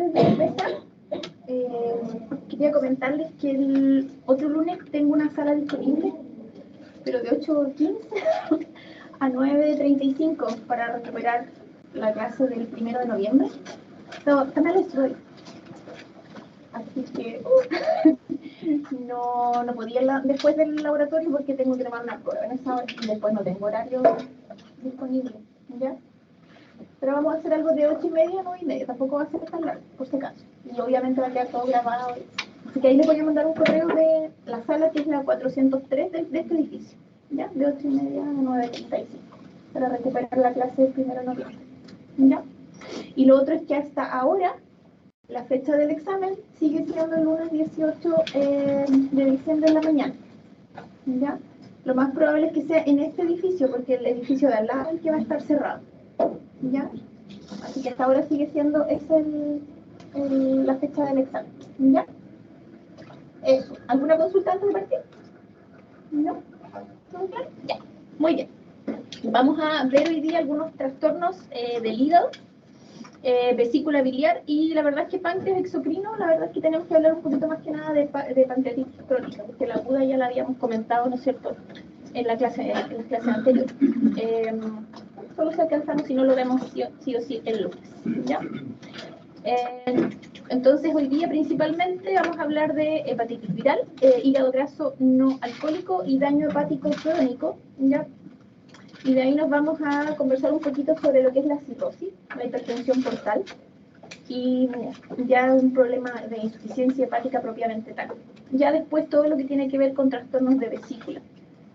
antes de empezar, quería comentarles que el otro lunes tengo una sala disponible, pero de 8:15 a 9:35 para recuperar la clase del 1 de noviembre. Está mal estoy. Así que no podía ir después del laboratorio porque tengo que tomar una prueba en esa hora y después no tengo horario disponible, ¿ya? Pero vamos a hacer algo de 8:30 a 9:30, tampoco va a ser tan largo, por si acaso. Y obviamente va a quedar todo grabado. Así que ahí les voy a mandar un correo de la sala, que es la 403 de este edificio, ¿ya? De 8:30 a 9:35, para recuperar la clase del 1 de noviembre, ¿ya? Y lo otro es que hasta ahora, la fecha del examen sigue siendo el lunes 18 de diciembre en la mañana, ¿ya? Lo más probable es que sea en este edificio, porque el edificio de al lado es el que va a estar cerrado, ¿ya? Así que hasta ahora sigue siendo la fecha del examen, ¿ya? Eso. ¿Alguna consulta antes de partir? ¿No? ¿Todo claro? Ya. Muy bien. Vamos a ver hoy día algunos trastornos del hígado, vesícula biliar, y la verdad es que páncreas exocrino, la verdad es que tenemos que hablar un poquito más que nada de pancreatitis crónica, porque la aguda ya la habíamos comentado, ¿no es cierto?, en las clases anteriores. Solo se alcanzamos si no lo vemos sí o sí el lunes, ¿ya? Entonces hoy día principalmente vamos a hablar de hepatitis viral, hígado graso no alcohólico y daño hepático crónico, ¿ya? Y de ahí nos vamos a conversar un poquito sobre lo que es la cirrosis, la hipertensión portal y ya un problema de insuficiencia hepática propiamente tal. Ya después todo lo que tiene que ver con trastornos de vesícula,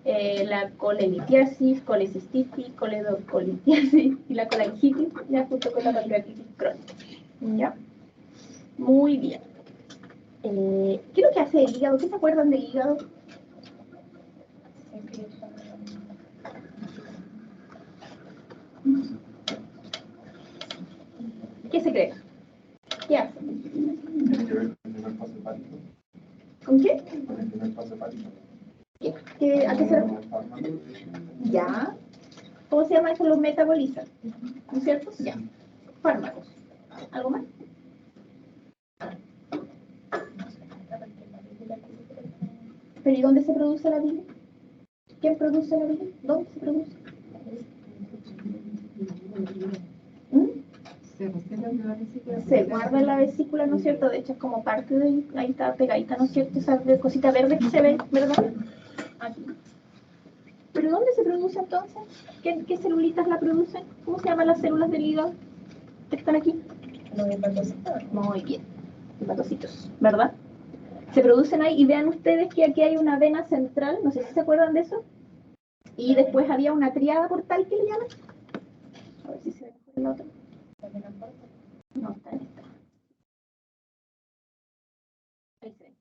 la colelitiasis, colecistitis, coledocolitiasis y la colangitis, ya junto con la pancreatitis crónica, ¿ya? Muy bien. ¿Qué es lo que hace el hígado? ¿Qué se acuerdan del hígado? ¿Qué se cree? ¿Qué hace? ¿Con qué? ¿A qué se refiere? Ya. ¿Cómo se llama eso? Los metabolizan, ¿no es cierto? Ya. Fármacos. ¿Algo más? ¿Pero y dónde se produce la bilis? ¿Quién produce la bilis? ¿Dónde se produce? Se guarda en la vesícula, ¿no es cierto? De hecho es como parte de, ahí está pegadita, ¿no es cierto? Esa cosita verde que se ve, ¿verdad? Aquí. ¿Pero dónde se produce entonces? ¿Qué celulitas la producen? ¿Cómo se llaman las células del hígado que están aquí? Los hepatocitos. Muy bien, hepatocitos, ¿verdad? Se producen ahí y vean ustedes que aquí hay una vena central, no sé si se acuerdan de eso. Y después había una triada portal que le llaman. A ver si se ve mejor el otro. No, está en esta. Ahí se ve.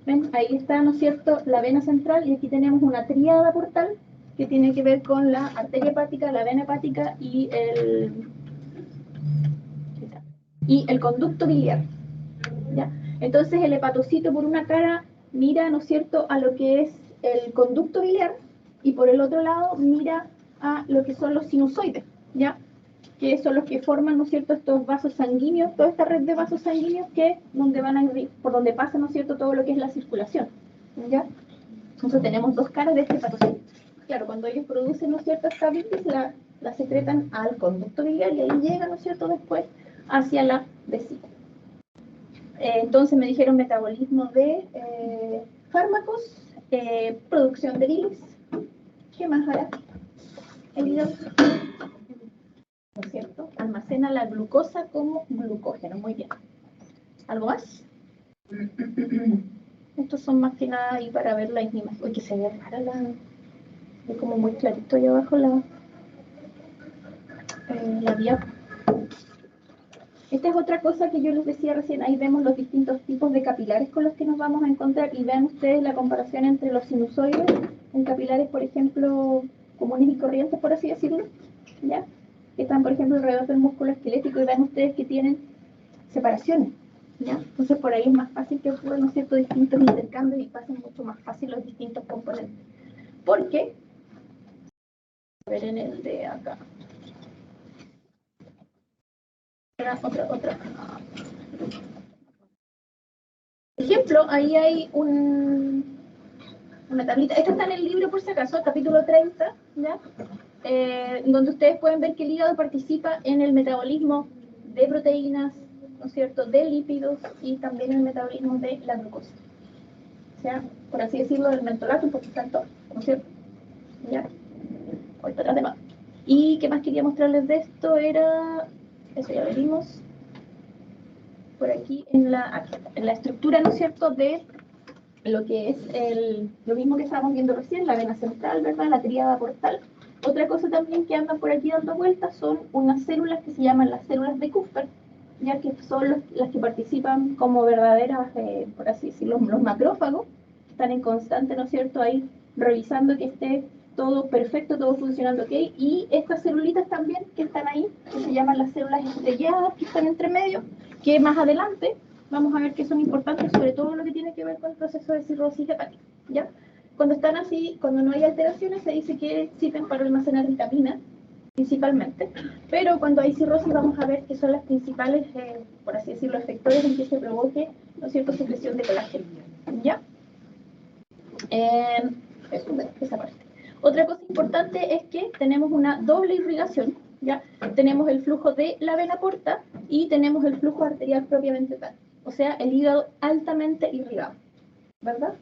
¿Ven? Ahí está, ¿no es cierto?, la vena central, y aquí tenemos una triada portal que tiene que ver con la arteria hepática, la vena hepática y el conducto biliar, ¿ya? Entonces el hepatocito por una cara mira, ¿no es cierto?, a lo que es el conducto biliar, y por el otro lado mira a lo que son los sinusoides, ¿ya?, que son los que forman, ¿no es cierto?, estos vasos sanguíneos, toda esta red de vasos sanguíneos por donde pasa, ¿no es cierto?, todo lo que es la circulación, ¿ya? Entonces tenemos dos caras de este hepatocito. Claro, cuando ellos producen, ¿no es cierto?, esta bilis, la secretan al conducto biliar y ahí llega, ¿no es cierto?, después hacia la vesícula. Entonces me dijeron metabolismo de fármacos, producción de bilis. ¿Qué más hará el hígado? ¿No es cierto? Almacena la glucosa como glucógeno. Muy bien. ¿Algo más? Estos son más que nada ahí para ver la imagen. Uy, que se ve rara ve como muy clarito ahí abajo la diapo. Esta es otra cosa que yo les decía recién. Ahí vemos los distintos tipos de capilares con los que nos vamos a encontrar, y vean ustedes la comparación entre los sinusoides en capilares, por ejemplo, comunes y corrientes, por así decirlo, ¿ya?, que están, por ejemplo, alrededor del músculo esquelético, y vean ustedes que tienen separaciones, ¿ya? Entonces por ahí es más fácil que ocurran, ¿no es cierto?, distintos intercambios y pasen mucho más fácil los distintos componentes. Porque, a ver en el de acá, Otra. Ejemplo, ahí hay una tablita. Esta está en el libro, por si acaso, el capítulo 30, ¿ya? Donde ustedes pueden ver que el hígado participa en el metabolismo de proteínas, ¿no es cierto?, de lípidos y también en el metabolismo de la glucosa. O sea, por así decirlo, el mentolato, un poquito tanto, ¿no es cierto? ¿Ya? Voy para atrás de más. ¿Y qué más quería mostrarles de esto? Era, eso ya lo vimos, por aquí en la estructura, ¿no es cierto?, de lo que es lo mismo que estábamos viendo recién, la vena central, ¿verdad?, la tríada portal. Otra cosa también que andan por aquí dando vueltas son unas células que se llaman las células de Kupffer, ya que son las que participan como verdaderas, por así decirlo, los macrófagos, están en constante, ¿no es cierto?, ahí revisando que esté todo perfecto, todo funcionando ok, y estas celulitas también que están ahí, que se llaman las células estrelladas, que están entre medio, que más adelante vamos a ver que son importantes, sobre todo lo que tiene que ver con el proceso de cirrosis hepática, ¿ya? Cuando están así, cuando no hay alteraciones, se dice que sirven para almacenar vitaminas, principalmente, pero cuando hay cirrosis vamos a ver que son las principales, por así decirlo, efectores en que se provoque, ¿no es cierto?, secreción de colágeno, ¿ya? Esa parte. Otra cosa importante es que tenemos una doble irrigación, ¿ya? Tenemos el flujo de la vena porta y tenemos el flujo arterial propiamente tal, o sea, el hígado altamente irrigado, ¿verdad?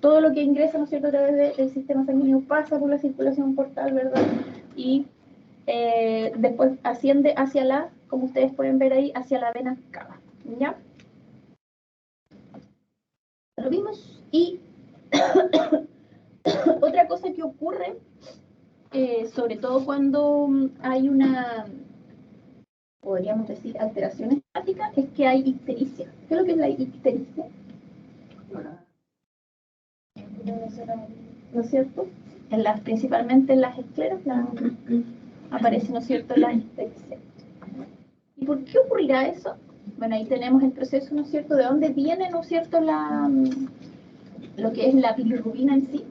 Todo lo que ingresa, ¿no es cierto?, a través del sistema sanguíneo pasa por la circulación portal, ¿verdad? Y después asciende hacia como ustedes pueden ver ahí, hacia la vena cava, ¿ya? Lo vimos. Y otra cosa que ocurre, sobre todo cuando hay podríamos decir, alteración hepática, es que hay ictericia. ¿Qué es lo que es la ictericia? ¿No es cierto? Principalmente en las escleras aparece, ¿no es cierto?, la ictericia. ¿Y por qué ocurrirá eso? Bueno, ahí tenemos el proceso, ¿no es cierto?, de dónde viene, ¿no es cierto?, lo que es la bilirrubina en sí.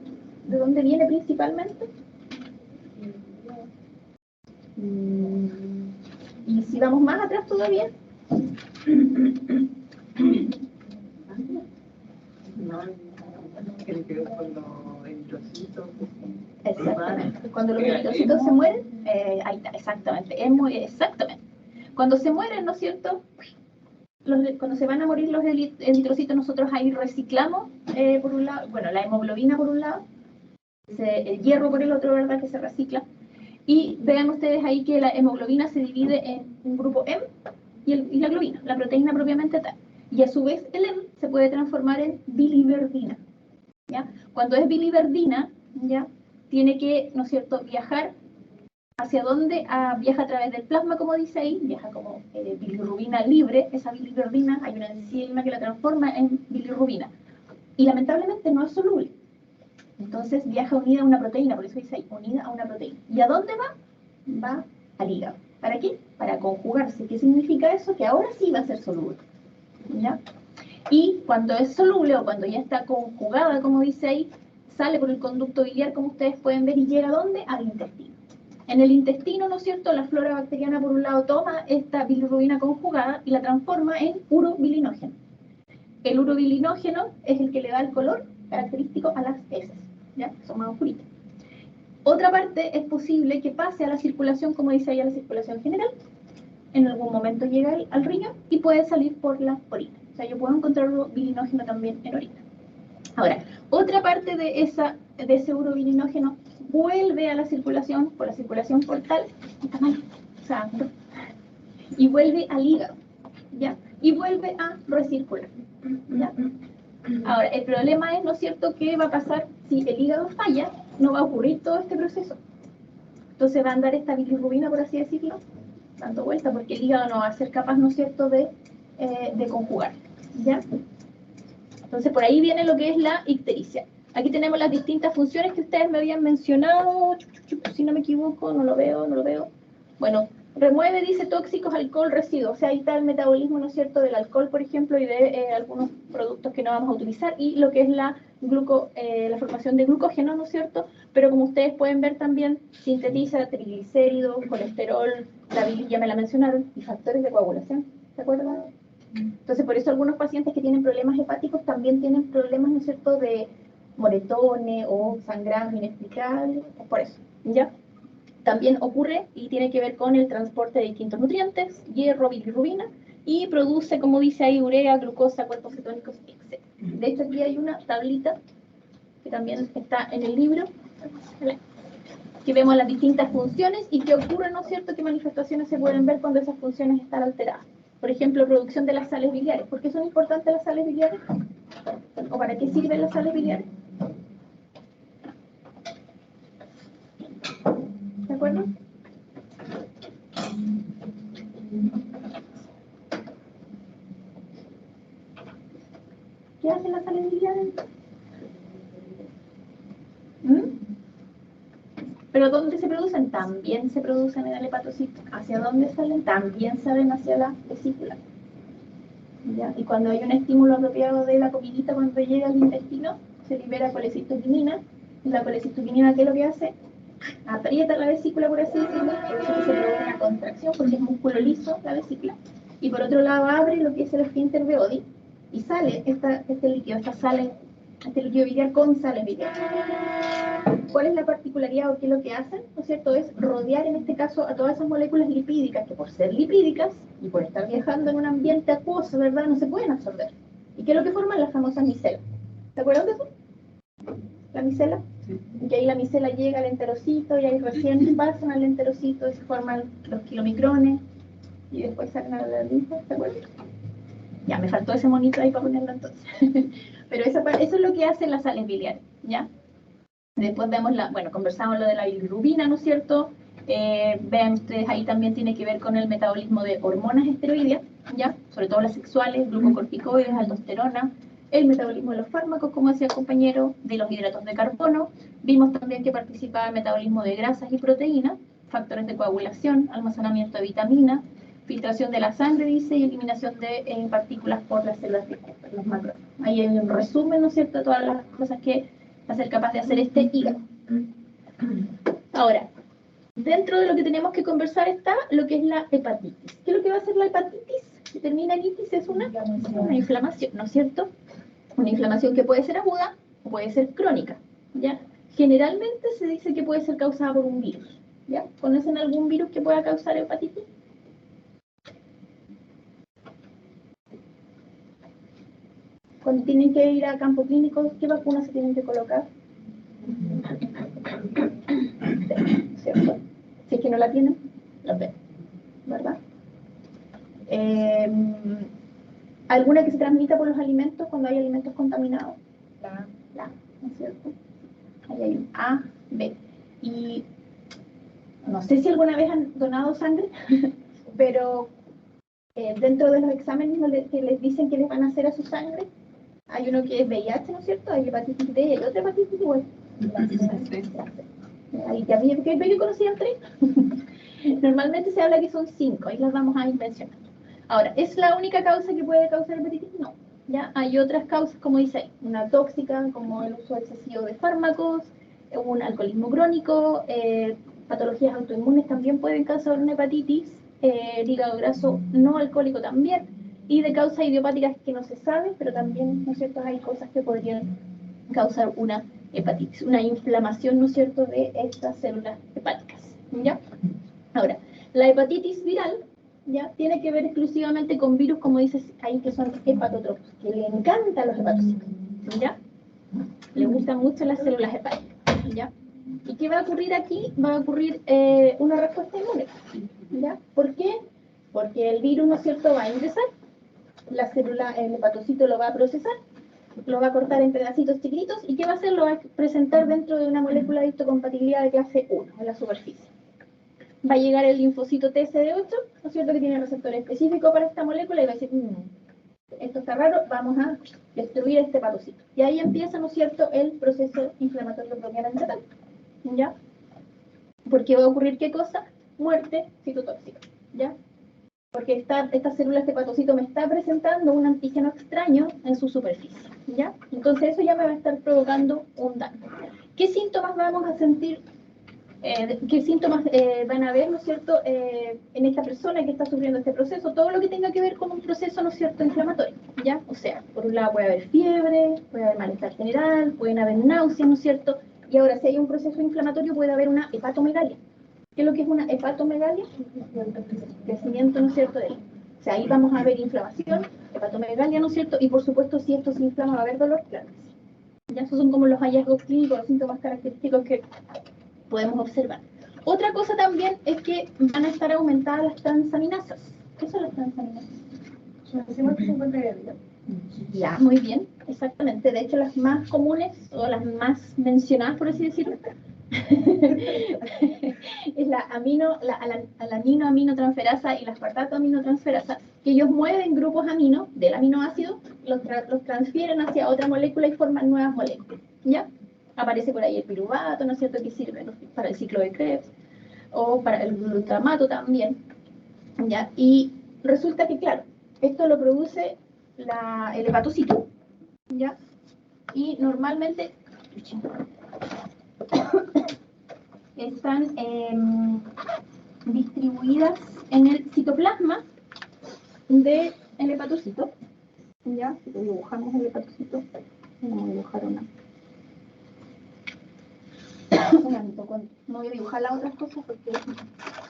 ¿De dónde viene principalmente? Y si vamos más atrás todavía. Exactamente. Cuando los eritrocitos se mueren, ahí está, exactamente. Exactamente. Cuando se mueren, ¿no es cierto?, cuando se van a morir los eritrocitos, nosotros ahí reciclamos, por un lado, bueno, la hemoglobina por un lado, el hierro por el otro, ¿verdad?, que se recicla. Y vean ustedes ahí que la hemoglobina se divide en un grupo M y la globina, la proteína propiamente tal. Y a su vez el M se puede transformar en biliverdina, ¿ya? Cuando es biliverdina, ¿ya?, tiene que, ¿no es cierto?, viajar. ¿Hacia dónde? Viaja a través del plasma, como dice ahí, viaja como bilirrubina libre. Esa biliverdina, hay una enzima que la transforma en bilirrubina. Y lamentablemente no es soluble. Entonces viaja unida a una proteína, por eso dice ahí, unida a una proteína. ¿Y a dónde va? Va al hígado. ¿Para qué? Para conjugarse. ¿Qué significa eso? Que ahora sí va a ser soluble, ¿ya? Y cuando es soluble o cuando ya está conjugada, como dice ahí, sale por el conducto biliar, como ustedes pueden ver, y llega ¿a dónde? Al intestino. En el intestino, ¿no es cierto?, la flora bacteriana por un lado toma esta bilirrubina conjugada y la transforma en urobilinógeno. El urobilinógeno es el que le da el color característico a las heces, ¿ya? Son más oscuritas. Otra parte es posible que pase a la circulación, como dice ahí, a la circulación general. En algún momento llega al riñón y puede salir por la orina. O sea, yo puedo encontrar urobilinógeno también en orina. Ahora, otra parte de ese urobilinógeno vuelve a la circulación, por la circulación portal, sangre, y vuelve al hígado, ¿ya? Y vuelve a recircular, ¿ya? Ahora, el problema es, ¿no es cierto?, qué va a pasar si el hígado falla, no va a ocurrir todo este proceso. Entonces va a andar esta bilirrubina, por así decirlo, dando vuelta, porque el hígado no va a ser capaz, ¿no es cierto?, de conjugar, ¿ya? Entonces, por ahí viene lo que es la ictericia. Aquí tenemos las distintas funciones que ustedes me habían mencionado. Si no me equivoco, no lo veo. Bueno, Remueve, dice, tóxicos, alcohol, residuos. O sea, ahí está el metabolismo, ¿no es cierto?, del alcohol, por ejemplo, y de algunos productos que no vamos a utilizar, y lo que es la formación de glucógeno, ¿no es cierto? Pero como ustedes pueden ver también, sintetiza triglicéridos, colesterol, la bilis, ya me la mencionaron, y factores de coagulación. ¿Se acuerdan? Entonces, por eso algunos pacientes que tienen problemas hepáticos también tienen problemas, ¿no es cierto?, de moretones o sangrados inexplicables, es por eso, ¿ya? También ocurre y tiene que ver con el transporte de distintos nutrientes, hierro, bilirrubina, y produce, como dice ahí, urea, glucosa, cuerpos cetónicos, etc. De hecho, aquí hay una tablita que también está en el libro, que vemos las distintas funciones y qué ocurre, ¿no es cierto?, qué manifestaciones se pueden ver cuando esas funciones están alteradas. Por ejemplo, producción de las sales biliares. ¿Por qué son importantes las sales biliares? ¿O para qué sirven las sales biliares? ¿De acuerdo? ¿Qué hacen las sales biliares? ¿Pero dónde se producen? También se producen en el hepatocito. ¿Hacia dónde salen? También salen hacia la vesícula. ¿Ya? Y cuando hay un estímulo apropiado de la comidita cuando llega al intestino, se libera colecistoquinina. Y la colecistoquinina, ¿qué es lo que hace? Aprieta la vesícula, por así decirlo, por eso que se produce una contracción, porque es músculo liso la vesícula. Y por otro lado abre lo que es el esfínter de Oddi y sale este líquido, este líquido biliar con sales biliares. ¿Cuál es la particularidad o qué es lo que hacen? ¿No es cierto? Es rodear en este caso a todas esas moléculas lipídicas que por ser lipídicas y por estar viajando en un ambiente acuoso, ¿verdad?, no se pueden absorber. ¿Y qué es lo que forman? Las famosas micelas. ¿Se acuerdan de eso? La micela. Y ahí la micela llega al enterocito y ahí recién pasan al enterocito y se forman los kilomicrones y después salen a la linfa, ¿se acuerdan? Ya, me faltó ese monito ahí para ponerlo entonces. Pero eso es lo que hacen las sales biliares, ¿ya? Después vemos, conversamos lo de la bilirrubina, ¿no es cierto? Vean ustedes, ahí también tiene que ver con el metabolismo de hormonas esteroideas, ¿ya? Sobre todo las sexuales, glucocorticoides, aldosterona, el metabolismo de los fármacos, como decía el compañero, de los hidratos de carbono. Vimos también que participaba el metabolismo de grasas y proteínas, factores de coagulación, almacenamiento de vitaminas, filtración de la sangre, dice, y eliminación de partículas por las células de los macros. Ahí hay un resumen, ¿no es cierto?, de todas las cosas que va a ser capaz de hacer este hígado. Ahora, dentro de lo que tenemos que conversar está lo que es la hepatitis. ¿Qué es lo que va a hacer la hepatitis? Que termina en itis, es una inflamación, ¿no es cierto? Una inflamación que puede ser aguda o puede ser crónica, ¿ya? Generalmente se dice que puede ser causada por un virus, ¿ya? ¿Conocen algún virus que pueda causar hepatitis? Cuando tienen que ir a campo clínico, ¿qué vacunas se tienen que colocar? ¿Cierto? Si es que no la tienen, la ven, ¿verdad? ¿Alguna que se transmita por los alimentos cuando hay alimentos contaminados? La, ¿no es cierto? Ahí hay un A, B. Y no sé si alguna vez han donado sangre, pero dentro de los exámenes que les dicen que les van a hacer a su sangre, hay uno que es VIH, ¿no es cierto? Hay hepatitis B y hay otra hepatitis igual. Ahí ya vi que yo conocía 3. Normalmente se habla que son 5, ahí las vamos a ir mencionando. Ahora, ¿es la única causa que puede causar hepatitis? No. ¿Ya? Hay otras causas, como dice ahí, una tóxica, como el uso excesivo de fármacos, un alcoholismo crónico, patologías autoinmunes también pueden causar una hepatitis, el hígado graso no alcohólico también, y de causas idiopáticas que no se sabe, pero también, ¿no es cierto?, hay cosas que podrían causar una hepatitis, una inflamación, ¿no es cierto?, de estas células hepáticas, ¿ya? Ahora, la hepatitis viral, ¿ya?, tiene que ver exclusivamente con virus, como dices ahí, que son hepatotropos, que le encantan los hepatocitos, ¿ya? Le gustan mucho las células hepáticas, ¿ya? ¿Y qué va a ocurrir aquí? Va a ocurrir una respuesta inmune, ¿ya? ¿Por qué? Porque el virus, ¿no es cierto?, va a ingresar, la célula, el hepatocito lo va a procesar, lo va a cortar en pedacitos chiquitos, ¿y qué va a hacer? Lo va a presentar dentro de una molécula de histocompatibilidad de clase 1, en la superficie. Va a llegar el linfocito TCD8, ¿no es cierto?, que tiene receptor específico para esta molécula, y va a decir, esto está raro, vamos a destruir este hepatocito. Y ahí empieza, ¿no es cierto?, el proceso inflamatorio propiamente tal, ¿ya? Porque va a ocurrir, ¿qué cosa? muerte citotóxica, ¿ya? Porque esta célula, este hepatocito, me está presentando un antígeno extraño en su superficie, ¿ya? Entonces eso ya me va a estar provocando un daño. ¿Qué síntomas vamos a sentir? ¿Qué síntomas van a haber, ¿no es cierto?, en esta persona que está sufriendo este proceso? Todo lo que tenga que ver con un proceso, ¿no es cierto?, inflamatorio, ¿ya? O sea, por un lado puede haber fiebre, puede haber malestar general, pueden haber náuseas, ¿no es cierto? Y ahora, si hay un proceso inflamatorio, puede haber una hepatomegalia. ¿Qué es lo que es una hepatomegalia? Crecimiento, ¿no es cierto?, de él. O sea, ahí vamos a ver inflamación, hepatomegalia, ¿no es cierto? Y por supuesto, si esto se inflama, va a haber dolor, claro. Ya esos son como los hallazgos clínicos, los síntomas característicos que podemos observar. Otra cosa también es que van a estar aumentadas las transaminasas. ¿Qué son las transaminasas? Son las enzimas que se encuentran en el hígado. Ya, muy bien, exactamente. De hecho, las más comunes o las más mencionadas, por así decirlo, es la alanino-aminotransferasa y la aspartato-aminotransferasa, que ellos mueven grupos amino del aminoácido, los transfieren hacia otra molécula y forman nuevas moléculas, ¿ya? Aparece por ahí el piruvato, ¿no es cierto?, que sirve para el ciclo de Krebs, o para el glutamato también, ¿ya? Y resulta que, claro, esto lo produce el hepatocito, ¿ya? Y normalmente están distribuidas en el citoplasma del hepatocito, ¿ya? Si dibujamos el hepatocito, vamos a dibujar una. No voy a dibujar las otras cosas porque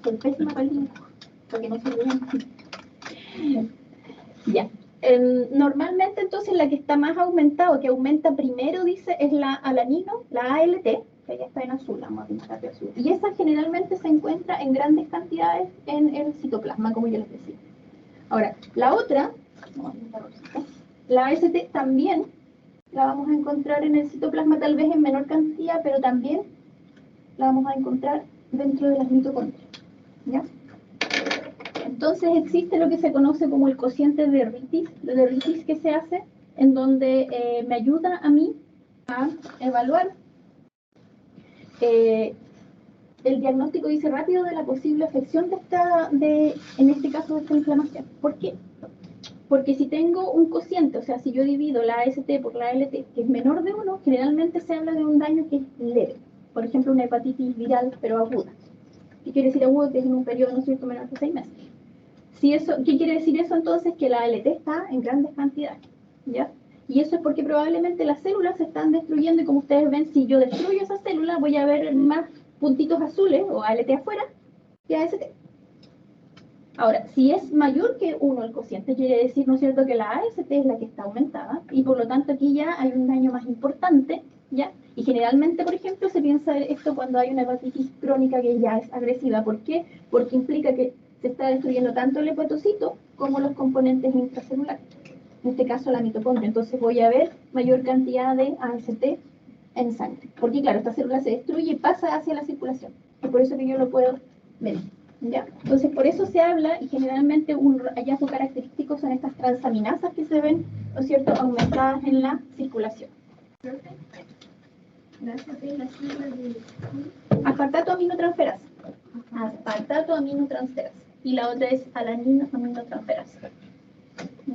soy pésima para el dibujo, porque no se bien. Ya. Normalmente entonces la que está más aumentada, que aumenta primero, dice, es la alanino, la ALT, que ya está en azul, vamos a pintar de azul. Y esa generalmente se encuentra en grandes cantidades en el citoplasma, como yo les decía. Ahora, la otra, vamos a pintar rosita, la AST también la vamos a encontrar en el citoplasma, tal vez en menor cantidad, pero también la vamos a encontrar dentro de las mitocondrias, ¿ya? Entonces existe lo que se conoce como el cociente de Ritis que se hace, en donde me ayuda a mí a evaluar el diagnóstico, dice, rápido de la posible afección en este caso, de esta inflamación. ¿Por qué? Porque si tengo un cociente, o sea, si yo divido la AST por la ALT, que es menor de 1, generalmente se habla de un daño que es leve. Por ejemplo, una hepatitis viral, pero aguda. ¿Qué quiere decir agudo? Que es en un periodo, ¿no es cierto?, menor de 6 meses. ¿Qué quiere decir eso entonces? Que la ALT está en grandes cantidades, ¿ya? Y eso es porque probablemente las células se están destruyendo y como ustedes ven, si yo destruyo esa célula, voy a ver más puntitos azules o ALT afuera que AST. Ahora, si es mayor que 1 el cociente, quiere decir, ¿no es cierto?, que la AST es la que está aumentada y por lo tanto aquí ya hay un daño más importante, ¿ya? Y generalmente, por ejemplo, se piensa esto cuando hay una hepatitis crónica que ya es agresiva. ¿Por qué? Porque implica que se está destruyendo tanto el hepatocito como los componentes intracelulares, en este caso la mitocondria. Entonces voy a ver mayor cantidad de AST en sangre, porque claro, esta célula se destruye y pasa hacia la circulación, y por eso que yo lo puedo medir, ¿ya? Entonces por eso se habla, y generalmente un hallazgo característico son estas transaminasas que se ven, ¿no es cierto?, aumentadas en la circulación. Aspartato aminotransferasa. Aspartato aminotransferasa. Y la otra es alanino aminotransferasa.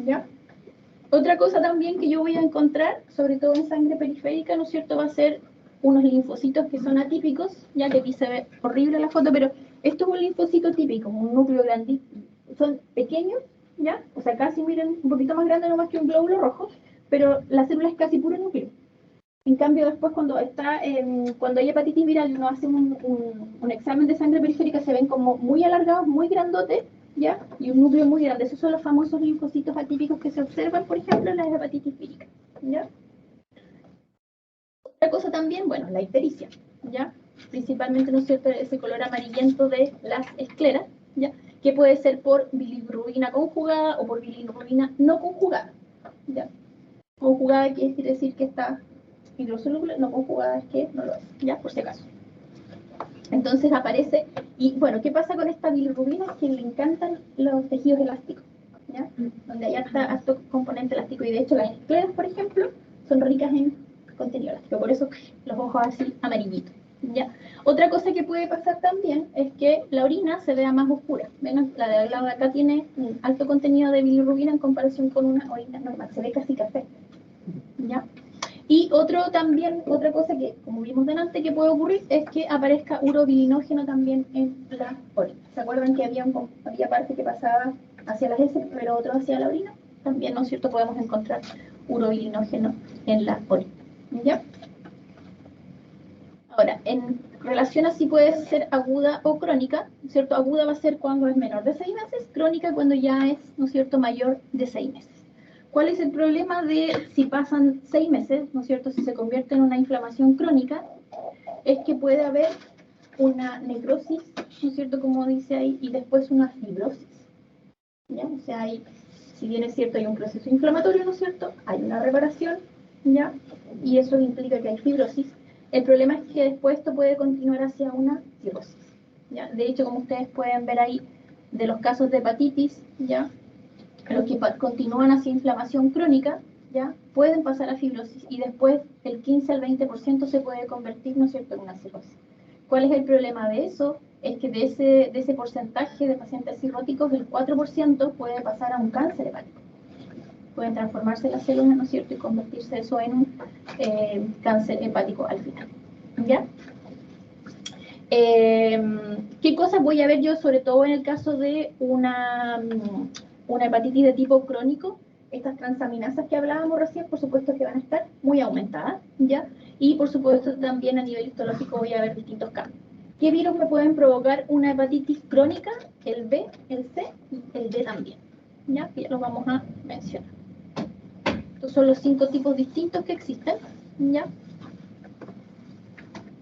¿Ya? Otra cosa también que yo voy a encontrar, sobre todo en sangre periférica, ¿no es cierto?, va a ser unos linfocitos que son atípicos, ya que aquí se ve horrible la foto, pero esto es un linfocito típico, un núcleo grandísimo. Son pequeños, ¿ya? O sea, casi, miren, un poquito más grande nomás que un glóbulo rojo, pero la célula es casi puro núcleo. En cambio, después cuando hay hepatitis viral y uno hace un examen de sangre periférica, se ven como muy alargados, muy grandotes, ¿ya? Y un núcleo muy grande. Esos son los famosos linfocitos atípicos que se observan, por ejemplo, en las hepatitis víricas, ¿ya? Otra cosa también, bueno, la ictericia, ¿ya? Principalmente, ¿no es cierto?, ese color amarillento de las escleras, ¿ya? Que puede ser por bilirrubina conjugada o por bilirrubina no conjugada, ¿ya? Conjugada quiere decir que está hidrosoluble, no conjugada es que no lo es, ya, por si acaso. Entonces aparece, y bueno, ¿qué pasa con esta bilirrubina? Es que le encantan los tejidos elásticos, ¿ya? Donde hay alto componente elástico, y de hecho las escleras, por ejemplo, son ricas en contenido elástico, por eso los ojos así amarillitos, ¿ya? Otra cosa que puede pasar también es que la orina se vea más oscura. ¿Ven? La de al lado de acá tiene un alto contenido de bilirrubina en comparación con una orina normal, se ve casi café, ¿ya? Y otra cosa que, como vimos delante, que puede ocurrir es que aparezca urobilinógeno también en la orina. ¿Se acuerdan que había parte que pasaba hacia las heces, pero otro hacia la orina? También, ¿no es cierto?, podemos encontrar urobilinógeno en la orina, ¿ya? Ahora, en relación a si puede ser aguda o crónica, ¿no es cierto? Aguda va a ser cuando es menor de 6 meses, crónica cuando ya es, ¿no es cierto?, mayor de 6 meses. ¿Cuál es el problema de si pasan 6 meses, ¿no es cierto?, si se convierte en una inflamación crónica? Es que puede haber una necrosis, ¿no es cierto?, como dice ahí, y después una fibrosis, ¿ya? O sea, si bien es cierto, hay un proceso inflamatorio, ¿no es cierto?, hay una reparación, ¿ya? Y eso implica que hay fibrosis. El problema es que después esto puede continuar hacia una cirrosis, ¿ya? De hecho, como ustedes pueden ver ahí, de los casos de hepatitis, ¿ya?, los que continúan hacia inflamación crónica, ¿ya?, pueden pasar a fibrosis y después el 15 al 20% se puede convertir, ¿no es cierto?, en una cirrosis. ¿Cuál es el problema de eso? Es que de ese porcentaje de pacientes cirróticos, el 4% puede pasar a un cáncer hepático. Pueden transformarse las células, ¿no es cierto?, y convertirse eso en un cáncer hepático al final, ¿ya? ¿Qué cosas voy a ver yo, sobre todo en el caso de una hepatitis de tipo crónico? Estas transaminasas que hablábamos recién, por supuesto que van a estar muy aumentadas, ¿ya? Y por supuesto también a nivel histológico voy a ver distintos cambios. ¿Qué virus me pueden provocar una hepatitis crónica? El B, el C y el D también, ¿ya? Que ya los vamos a mencionar. Estos son los 5 tipos distintos que existen, ¿ya?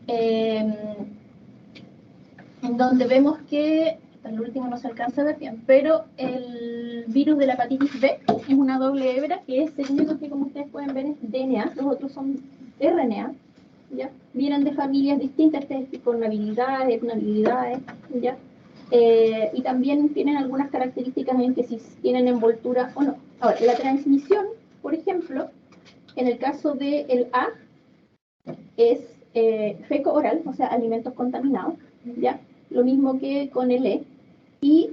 En donde vemos que, el último no se alcanza a ver bien, pero el virus de la hepatitis B es una doble hebra, que es el único que, como ustedes pueden ver, es DNA, los otros son RNA, ¿ya? Vienen de familias distintas, con habilidades, ¿ya? Y también tienen algunas características en que si tienen envoltura o no. Ahora, la transmisión, por ejemplo, en el caso del A, es feco-oral, o sea, alimentos contaminados, ¿ya? Lo mismo que con el E. Y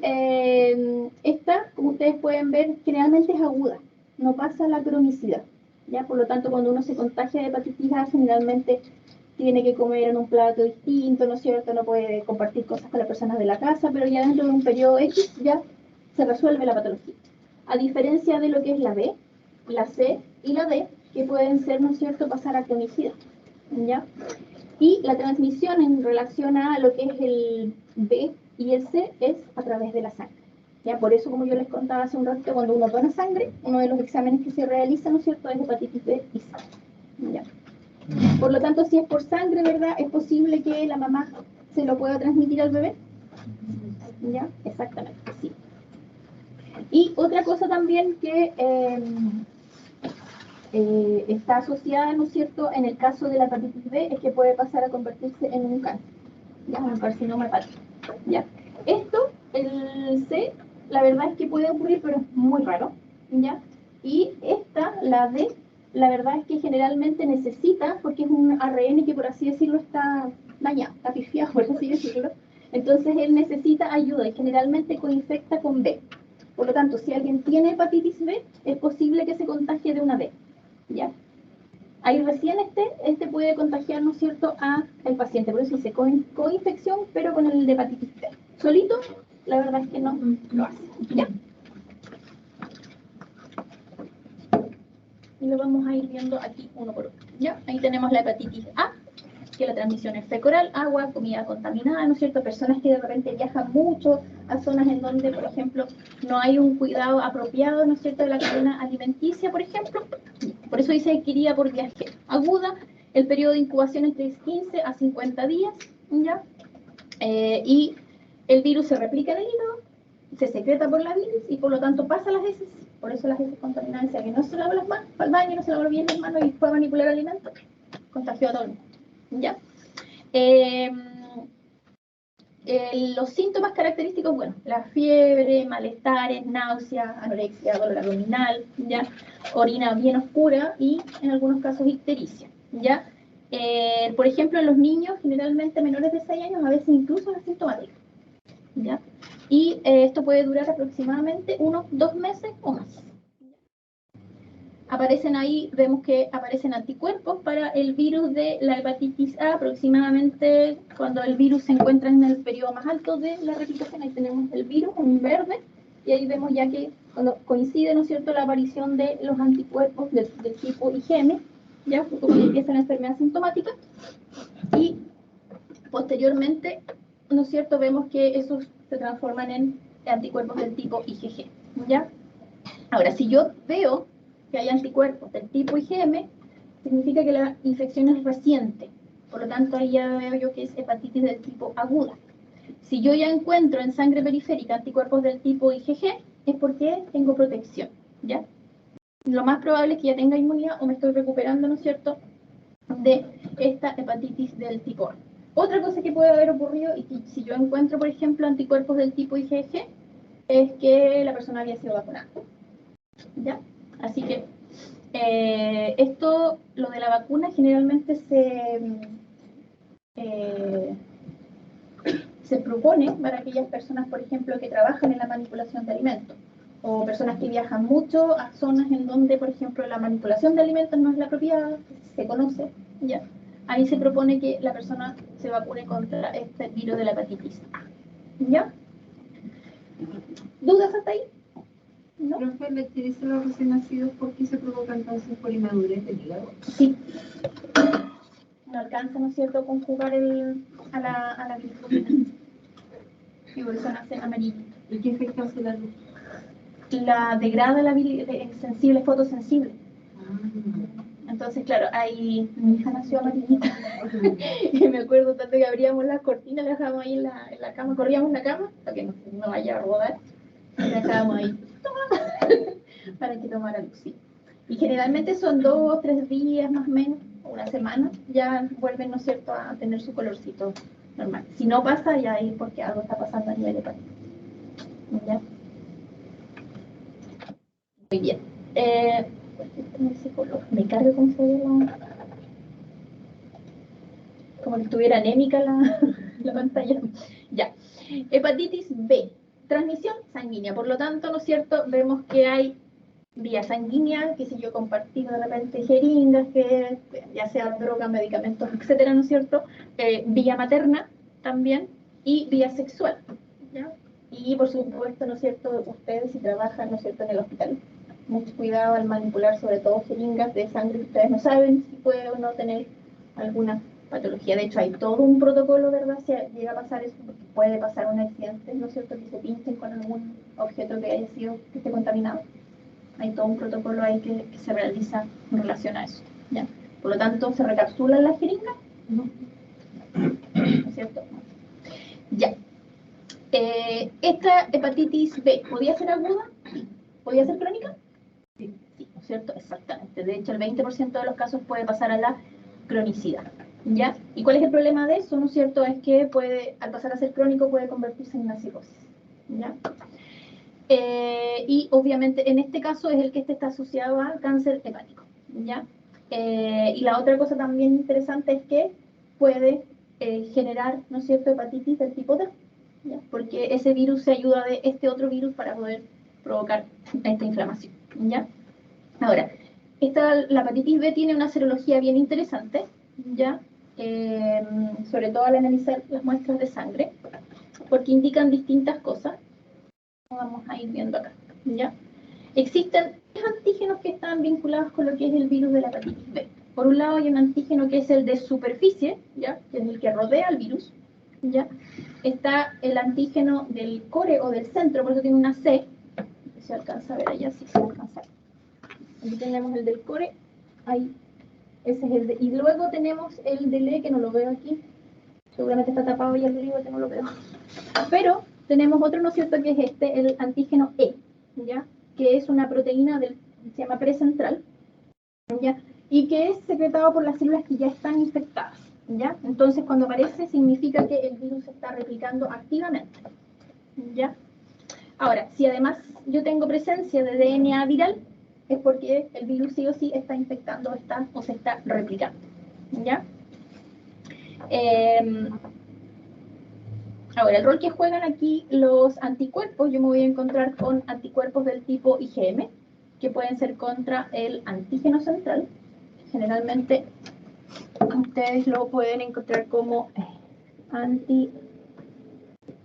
esta, como ustedes pueden ver, generalmente es aguda, no pasa la cronicidad, ¿ya? Por lo tanto, cuando uno se contagia de hepatitis A, generalmente tiene que comer en un plato distinto, ¿no es cierto? No puede compartir cosas con las personas de la casa, pero ya dentro de un periodo X ya se resuelve la patología. A diferencia de lo que es la B, la C y la D, que pueden ser, ¿no es cierto?, pasar a cronicidad, ¿ya? Y la transmisión en relación a lo que es el B y el C es a través de la sangre, ¿ya? Por eso, como yo les contaba hace un ratito, cuando uno dona sangre, uno de los exámenes que se realiza, ¿no es cierto?, es hepatitis B y C, ¿ya? Por lo tanto, si es por sangre, ¿verdad?, es posible que la mamá se lo pueda transmitir al bebé, ¿ya? Exactamente, sí. Y otra cosa también que está asociada, ¿no es cierto?, en el caso de la hepatitis B, es que puede pasar a convertirse en un cáncer, ¿ya? Un carcinoma hepático, ¿ya? Esto, el C, la verdad es que puede ocurrir, pero es muy raro, ¿ya? Y esta, la D, la verdad es que generalmente necesita, porque es un ARN que, por así decirlo, está dañado, está pifiado, por así decirlo, entonces él necesita ayuda y generalmente coinfecta con B. Por lo tanto, si alguien tiene hepatitis B, es posible que se contagie de una B, ¿ya? Ahí recién este puede contagiar, ¿no es cierto?, al paciente. Por eso dice coinfección, pero con el de hepatitis B. Solito, la verdad es que no lo hace, ¿ya? Y lo vamos a ir viendo aquí uno por uno, ¿ya? Ahí tenemos la hepatitis A, que la transmisión es fecal, agua, comida contaminada, ¿no es cierto? Personas que de repente viajan mucho a zonas en donde, por ejemplo, no hay un cuidado apropiado, ¿no es cierto?, de la cadena alimenticia, por ejemplo. Por eso dice adquirida por viaje aguda, el periodo de incubación es de 15 a 50 días, ¿ya? Y el virus se replica en el hígado, se secreta por la bilis y por lo tanto pasa a las heces. Por eso las heces contaminadas, o sea, que no se lavó las manos, para el baño, no se lavó bien las manos y fue a manipular alimentos, contagió a todo el mundo, ¿ya? Los síntomas característicos, bueno, la fiebre, malestares, náusea, anorexia, dolor abdominal, ¿ya? Orina bien oscura y en algunos casos ictericia, ¿ya? Por ejemplo, en los niños, generalmente menores de 6 años, a veces incluso asintomáticos, ¿ya? Y esto puede durar aproximadamente unos 2 meses o más. Aparecen ahí, vemos que aparecen anticuerpos para el virus de la hepatitis A, aproximadamente cuando el virus se encuentra en el periodo más alto de la replicación. Ahí tenemos el virus en verde, y ahí vemos ya que cuando coincide, ¿no es cierto?, la aparición de los anticuerpos del tipo IgM, ya cuando empieza la enfermedad sintomática, y posteriormente, ¿no es cierto?, vemos que esos se transforman en anticuerpos del tipo IgG, ¿ya? Ahora, si yo veo que hay anticuerpos del tipo IgM, significa que la infección es reciente. Por lo tanto, ahí ya veo yo que es hepatitis del tipo aguda. Si yo ya encuentro en sangre periférica anticuerpos del tipo IgG, es porque tengo protección, ¿ya? Lo más probable es que ya tenga inmunidad o me estoy recuperando, ¿no es cierto?, de esta hepatitis del tipo A. Otra cosa que puede haber ocurrido, y que si yo encuentro, por ejemplo, anticuerpos del tipo IgG, es que la persona había sido vacunada, ¿ya? Así que esto, lo de la vacuna, generalmente se propone para aquellas personas, por ejemplo, que trabajan en la manipulación de alimentos, o personas que viajan mucho a zonas en donde, por ejemplo, la manipulación de alimentos no es la propiedad, se conoce, ¿ya? Ahí se propone que la persona se vacune contra este virus de la hepatitis A, ¿ya? ¿Dudas hasta ahí? ¿No? Profe, ¿le utiliza los recién nacidos porque se provoca entonces por inmadurez del hígado? Sí. No alcanza, ¿no es cierto?, a conjugar a la glicemia. Y por eso nacen amarillitos. ¿Y qué efecto hace la luz? La degrada la sensible, fotosensible. Ah. Entonces, claro, ahí mi hija nació amarillita. Y me acuerdo tanto que abríamos las cortinas, la dejábamos ahí en la cama, corríamos la cama para que no vaya a rodar. Y la dejábamos ahí para que tomara luz. Sí. Y generalmente son 2 o 3 días más o menos, una semana, ya vuelven, ¿no es cierto?, a tener su colorcito normal. Si no pasa, ya es porque algo está pasando a nivel hepático. ¿Ya? Muy bien. Ese color. Me cargo como se ve como que estuviera anémica la pantalla. Ya. Hepatitis B. Transmisión sanguínea. Por lo tanto, ¿no es cierto?, vemos que hay vía sanguínea, que si yo compartido de repente jeringas, que ya sea drogas, medicamentos, etcétera, ¿no es cierto? Vía materna también, y vía sexual, ¿ya? Y por supuesto, ¿no es cierto?, ustedes si trabajan, ¿no es cierto?, en el hospital, mucho cuidado al manipular sobre todo jeringas de sangre, que ustedes no saben si puede o no tener alguna patología. De hecho, hay todo un protocolo, ¿verdad? Si llega a pasar eso, porque puede pasar un accidente, ¿no es cierto?, que se pinchen con algún objeto que haya sido, que esté contaminado. Hay todo un protocolo ahí que se realiza en relación a eso, ¿ya? Por lo tanto, ¿se recapsulan las jeringas? No. ¿No es cierto? Ya. Esta hepatitis B, ¿podía ser aguda? Sí. ¿Podía ser crónica? Sí. Sí, ¿no es cierto? Exactamente. De hecho, el 20% de los casos puede pasar a la cronicidad, ¿ya? ¿Y cuál es el problema de eso? ¿No es cierto? Es que puede, al pasar a ser crónico, puede convertirse en una cirrosis, ¿ya? Y obviamente en este caso es el que este está asociado a cáncer hepático, ¿ya? Y la otra cosa también interesante es que puede generar, ¿no es cierto?, hepatitis del tipo D, ¿ya? Porque ese virus se ayuda de este otro virus para poder provocar esta inflamación, ¿ya? Ahora, la hepatitis B tiene una serología bien interesante, ¿ya? Sobre todo al analizar las muestras de sangre, porque indican distintas cosas. Vamos a ir viendo acá, ¿ya? Existen 3 antígenos que están vinculados con lo que es el virus de la hepatitis B. Por un lado hay un antígeno que es el de superficie, ¿ya?, que es el que rodea al virus, ¿ya? Está el antígeno del core o del centro, por eso tiene una C, si se alcanza a ver allá, sí se alcanza. Aquí tenemos el del core, ahí, ese es el de, y luego tenemos el del E, que no lo veo aquí, seguramente está tapado ya el libro, que no lo veo, pero tenemos otro, ¿no es cierto?, que es este, el antígeno E, ¿ya?, que es una proteína se llama precentral, ¿ya?, y que es secretado por las células que ya están infectadas, ¿ya? Entonces, cuando aparece, significa que el virus se está replicando activamente, ¿ya? Ahora, si además yo tengo presencia de DNA viral, es porque el virus sí o sí está infectando o se está replicando, ¿ya? Ahora, el rol que juegan aquí los anticuerpos, yo me voy a encontrar con anticuerpos del tipo IgM, que pueden ser contra el antígeno central. Generalmente ustedes lo pueden encontrar como anti,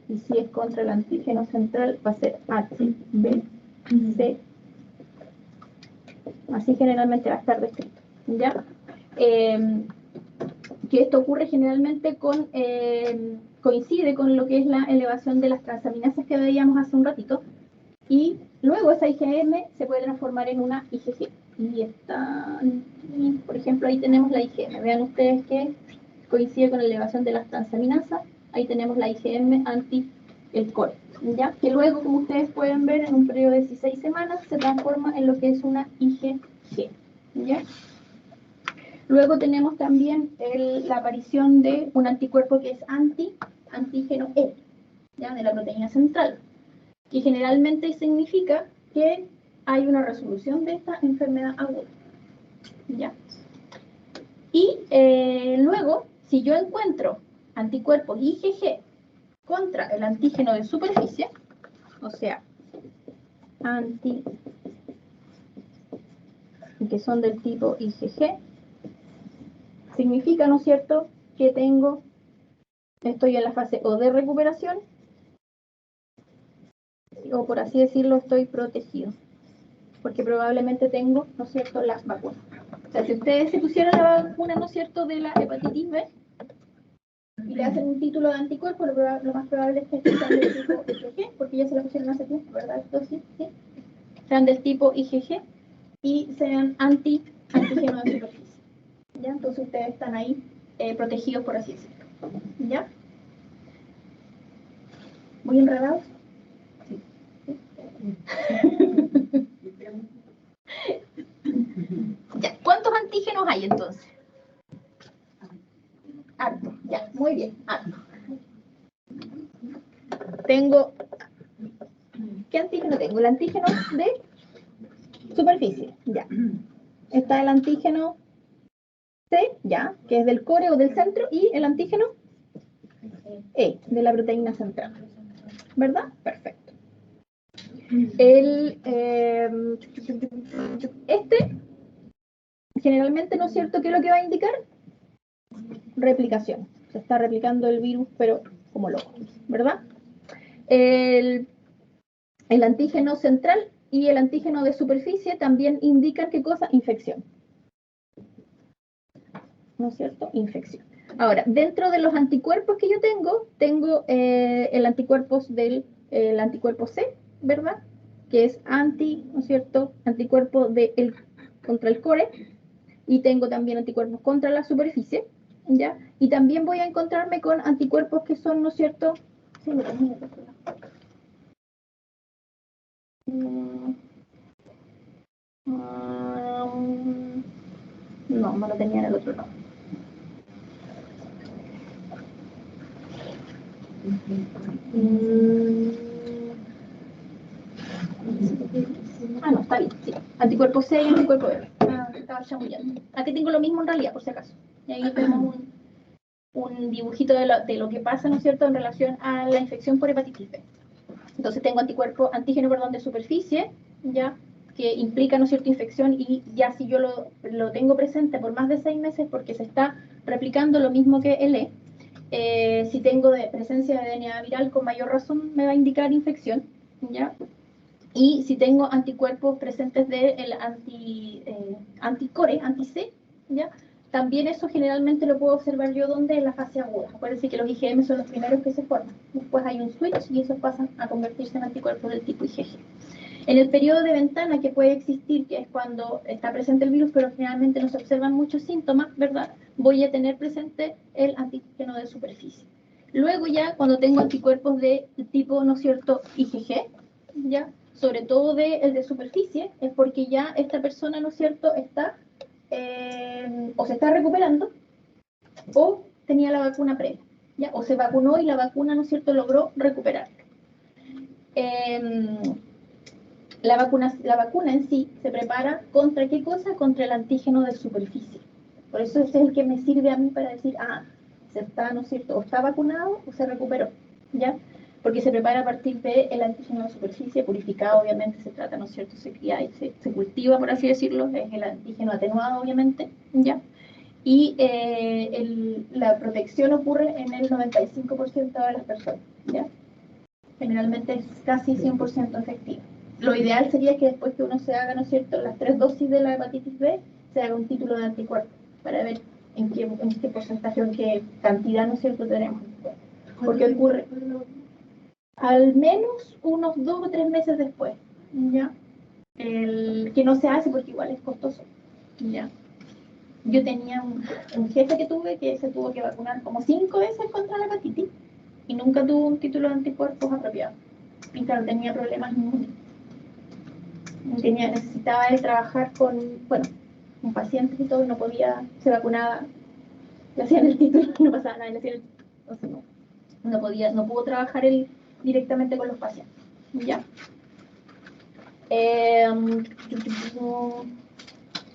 y si es contra el antígeno central va a ser HBC. Así generalmente va a estar descrito, ¿ya? Que esto ocurre generalmente coincide con lo que es la elevación de las transaminasas que veíamos hace un ratito, y luego esa IgM se puede transformar en una IgG. Y está, por ejemplo, ahí tenemos la IgM. Vean ustedes que coincide con la elevación de las transaminasas. Ahí tenemos la IgM anti el core, ¿ya? Que luego, como ustedes pueden ver, en un periodo de 16 semanas se transforma en lo que es una IgG, ¿ya? Luego tenemos también la aparición de un anticuerpo que es antígeno E, ¿ya? De la proteína central, que generalmente significa que hay una resolución de esta enfermedad aguda, ¿ya? Y luego, si yo encuentro anticuerpos IgG contra el antígeno de superficie, o sea, que son del tipo IgG, significa, ¿no es cierto?, que estoy en la fase o de recuperación, o por así decirlo, estoy protegido, porque probablemente tengo, ¿no es cierto?, la vacuna. O sea, si ustedes se pusieran la vacuna, ¿no es cierto?, de la hepatitis B, y le hacen un título de anticuerpo, lo más probable es que sean del tipo IgG, porque ya se la pusieron hace tiempo, ¿verdad? Entonces, sí, sean del tipo IgG y sean antígeno de superficie, ¿ya? Entonces ustedes están ahí protegidos, por así decirlo, ¿ya? ¿Muy enredados? Sí. Ya, ¿cuántos antígenos hay entonces? Harto, ya, muy bien, harto. ¿Qué antígeno tengo? El antígeno de superficie, ya. Está el antígeno C, ya, que es del core o del centro, y el antígeno E, de la proteína central, ¿verdad? Perfecto. Generalmente, ¿no es cierto?, ¿qué es lo que va a indicar? Replicación. Se está replicando el virus, pero como loco, ¿verdad? El antígeno central y el antígeno de superficie también indican, ¿qué cosa? Infección. ¿No es cierto? Infección. Ahora, dentro de los anticuerpos que yo tengo el anticuerpo C, ¿verdad? Que es ¿no es cierto?, anticuerpo contra el core, y tengo también anticuerpos contra la superficie, ¿ya? Y también voy a encontrarme con anticuerpos que son, ¿no es cierto? Sí, lo tengo en el otro lado. No, me lo tenía en el otro lado. No, está bien, sí. Anticuerpo C y anticuerpo B. Estaba chamullando. Aquí tengo lo mismo en realidad, por si acaso. Y ahí vemos un dibujito de lo que pasa, ¿no es cierto?, en relación a la infección por hepatitis B. Entonces tengo antígeno de superficie, ya, que implica, ¿no es cierto?, infección, y ya si yo lo tengo presente por más de 6 meses porque se está replicando lo mismo que el E. Si tengo presencia de DNA viral, con mayor razón me va a indicar infección, ¿ya? Y si tengo anticuerpos presentes del anticore, anti-C, ¿ya? También eso generalmente lo puedo observar yo donde en la fase aguda. Acuérdense que los IgM son los primeros que se forman. Después hay un switch y esos pasan a convertirse en anticuerpos del tipo IgG. En el periodo de ventana que puede existir, que es cuando está presente el virus, pero generalmente no se observan muchos síntomas, ¿verdad?, voy a tener presente el antígeno de superficie. Luego ya, cuando tengo anticuerpos de tipo, ¿no es cierto?, IgG, ¿ya?, sobre todo el de superficie, es porque ya esta persona, ¿no es cierto?, está o se está recuperando o tenía la vacuna previa, ¿ya?, o se vacunó y la vacuna, ¿no es cierto?, logró recuperarlo. La vacuna en sí se prepara ¿contra qué cosa? Contra el antígeno de superficie. Por eso ese es el que me sirve a mí para decir, se está, ¿no es cierto?, o está vacunado o se recuperó, ¿ya? Porque se prepara a partir del antígeno de superficie, purificado, obviamente, se trata, ¿no es cierto?, se cría y se cultiva, por así decirlo, es el antígeno atenuado, obviamente, ¿ya? Y la protección ocurre en el 95% de las personas, ¿ya? Generalmente es casi 100% efectiva. Lo ideal sería que después que uno se haga, ¿no es cierto?, las 3 dosis de la hepatitis B, se haga un título de anticuerpos para ver en qué porcentaje o en qué cantidad, ¿no es cierto?, tenemos. Porque ocurre al menos unos 2 o 3 meses después, ¿ya? Que no se hace porque igual es costoso, ¿ya? Yo tenía un jefe que tuve que se tuvo que vacunar como 5 veces contra la hepatitis y nunca tuvo un título de anticuerpos apropiado. Y claro, tenía problemas inmunes. Necesitaba él trabajar con pacientes y todo, y no podía, se vacunaba, le hacían el título, no pasaba nada, le hacían el título. Entonces no pudo trabajar él directamente con los pacientes. ¿Ya?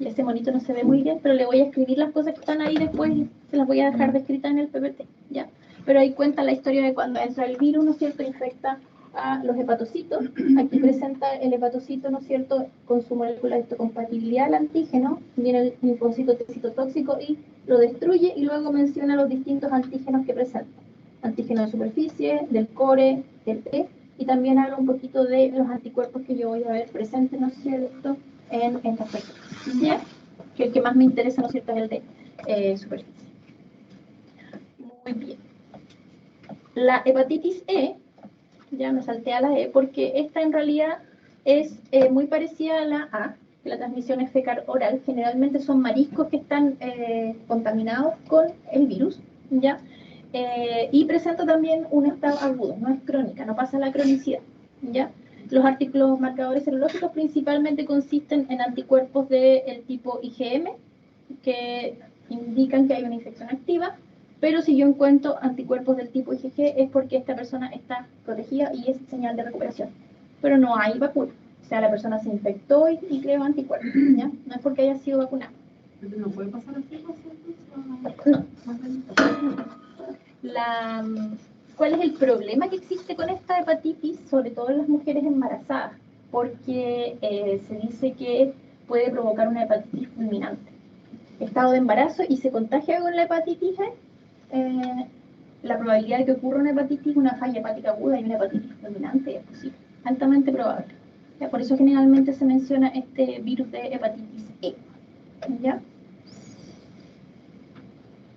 Ese monito no se ve muy bien, pero le voy a escribir las cosas que están ahí después, se las voy a dejar descritas en el PPT, ¿ya? Pero ahí cuenta la historia de cuando entra el virus, ¿no es cierto?, infecta a los hepatocitos. Aquí presenta el hepatocito, ¿no es cierto?, con su molécula de histocompatibilidad al antígeno, viene el linfocito citotóxico y lo destruye, y luego menciona los distintos antígenos que presenta. Antígeno de superficie, del core, del T, y también habla un poquito de los anticuerpos que yo voy a ver presentes, ¿no es cierto?, en estas personas. ¿Ya? Que el que más me interesa, ¿no es cierto?, es el de superficie. Muy bien. La hepatitis E, ya me salté a la E, porque esta en realidad es muy parecida a la A, que la transmisión es fecal oral. Generalmente son mariscos que están contaminados con el virus, ¿ya? Y presenta también un estado agudo, no es crónica, no pasa la cronicidad, ¿ya? Los marcadores serológicos principalmente consisten en anticuerpos del tipo IgM, que indican que hay una infección activa, pero si yo encuentro anticuerpos del tipo IgG es porque esta persona está protegida y es señal de recuperación. Pero no hay vacuna. O sea, la persona se infectó y creó anticuerpos, ¿ya? No es porque haya sido vacunada. ¿Pero no puede pasar así, No. ¿Cuál es el problema que existe con esta hepatitis, sobre todo en las mujeres embarazadas? Porque se dice que puede provocar una hepatitis fulminante. Estado de embarazo y se contagia con la hepatitis E, la probabilidad de que ocurra una hepatitis, una falla hepática aguda y una hepatitis fulminante es posible, altamente probable. ¿Ya? Por eso generalmente se menciona este virus de hepatitis E. ¿Ya?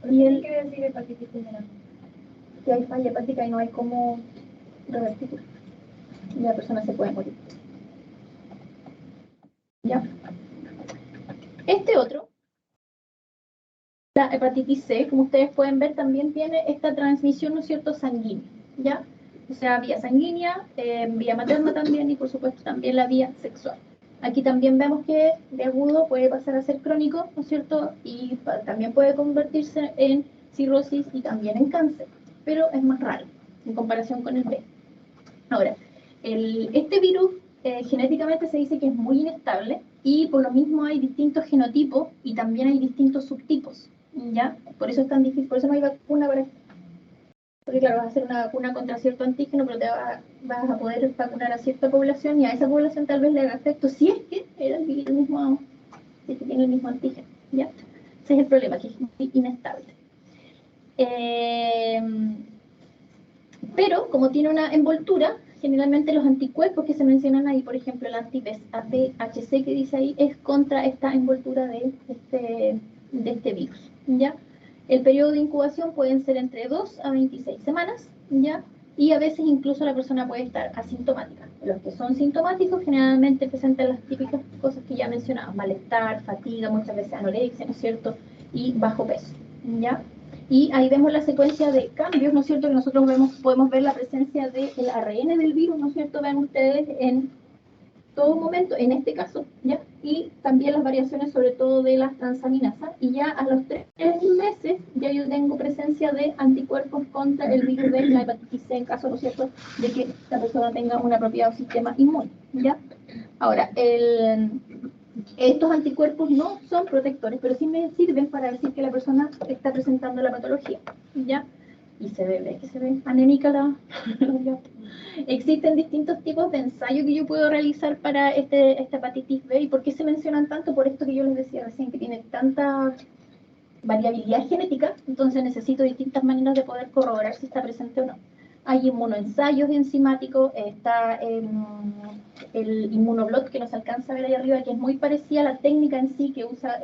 ¿Qué quiere decir hepatitis fulminante? Que hay falla hepática y no hay cómo revertirla. Y la persona se puede morir. ¿Ya? Este otro, la hepatitis C, como ustedes pueden ver, también tiene esta transmisión, ¿no es cierto?, sanguínea, ¿ya? O sea, vía sanguínea, vía materna también y, por supuesto, también la vía sexual. Aquí también vemos que de agudo puede pasar a ser crónico, ¿no es cierto?, y también puede convertirse en cirrosis y también en cáncer, pero es más raro en comparación con el B. Ahora, este virus genéticamente se dice que es muy inestable y por lo mismo hay distintos genotipos y también hay distintos subtipos, ¿ya? Por eso es tan difícil, por eso no hay vacuna para esto. Porque claro, vas a hacer una vacuna contra cierto antígeno, pero vas a poder vacunar a cierta población y a esa población tal vez le haga efecto si es que era el mismo, si es que tiene el mismo antígeno, ¿ya? Ese es el problema, que es muy inestable. Pero como tiene una envoltura, generalmente los anticuerpos que se mencionan ahí, por ejemplo el anti-VHC que dice ahí, es contra esta envoltura de este virus, ¿ya? El periodo de incubación pueden ser entre 2 a 26 semanas, ¿ya? Y a veces incluso la persona puede estar asintomática. Los que son sintomáticos generalmente presentan las típicas cosas que ya mencionaba, malestar, fatiga, muchas veces anorexia, ¿no es cierto? Y bajo peso, ¿ya? Y ahí vemos la secuencia de cambios, ¿no es cierto? Que nosotros podemos ver la presencia del ARN del virus, ¿no es cierto? Ven ustedes en todo momento, en este caso, ¿ya? Y también las variaciones sobre todo de las transaminasas. Y ya a los 3 meses ya yo tengo presencia de anticuerpos contra el virus de la hepatitis C en caso, ¿no es cierto?, de que la persona tenga un apropiado sistema inmune, ¿ya? Ahora, Estos anticuerpos no son protectores, pero sí me sirven para decir que la persona está presentando la patología, ¿ya? Y se ve, ¿ves que se ve anémica la... Existen distintos tipos de ensayos que yo puedo realizar para esta hepatitis B. ¿Y por qué se mencionan tanto? Por esto que yo les decía recién, que tiene tanta variabilidad genética, entonces necesito distintas maneras de poder corroborar si está presente o no. Hay inmunoensayos enzimáticos, está el inmunoblot que nos alcanza a ver ahí arriba, que es muy parecida a la técnica en sí que usa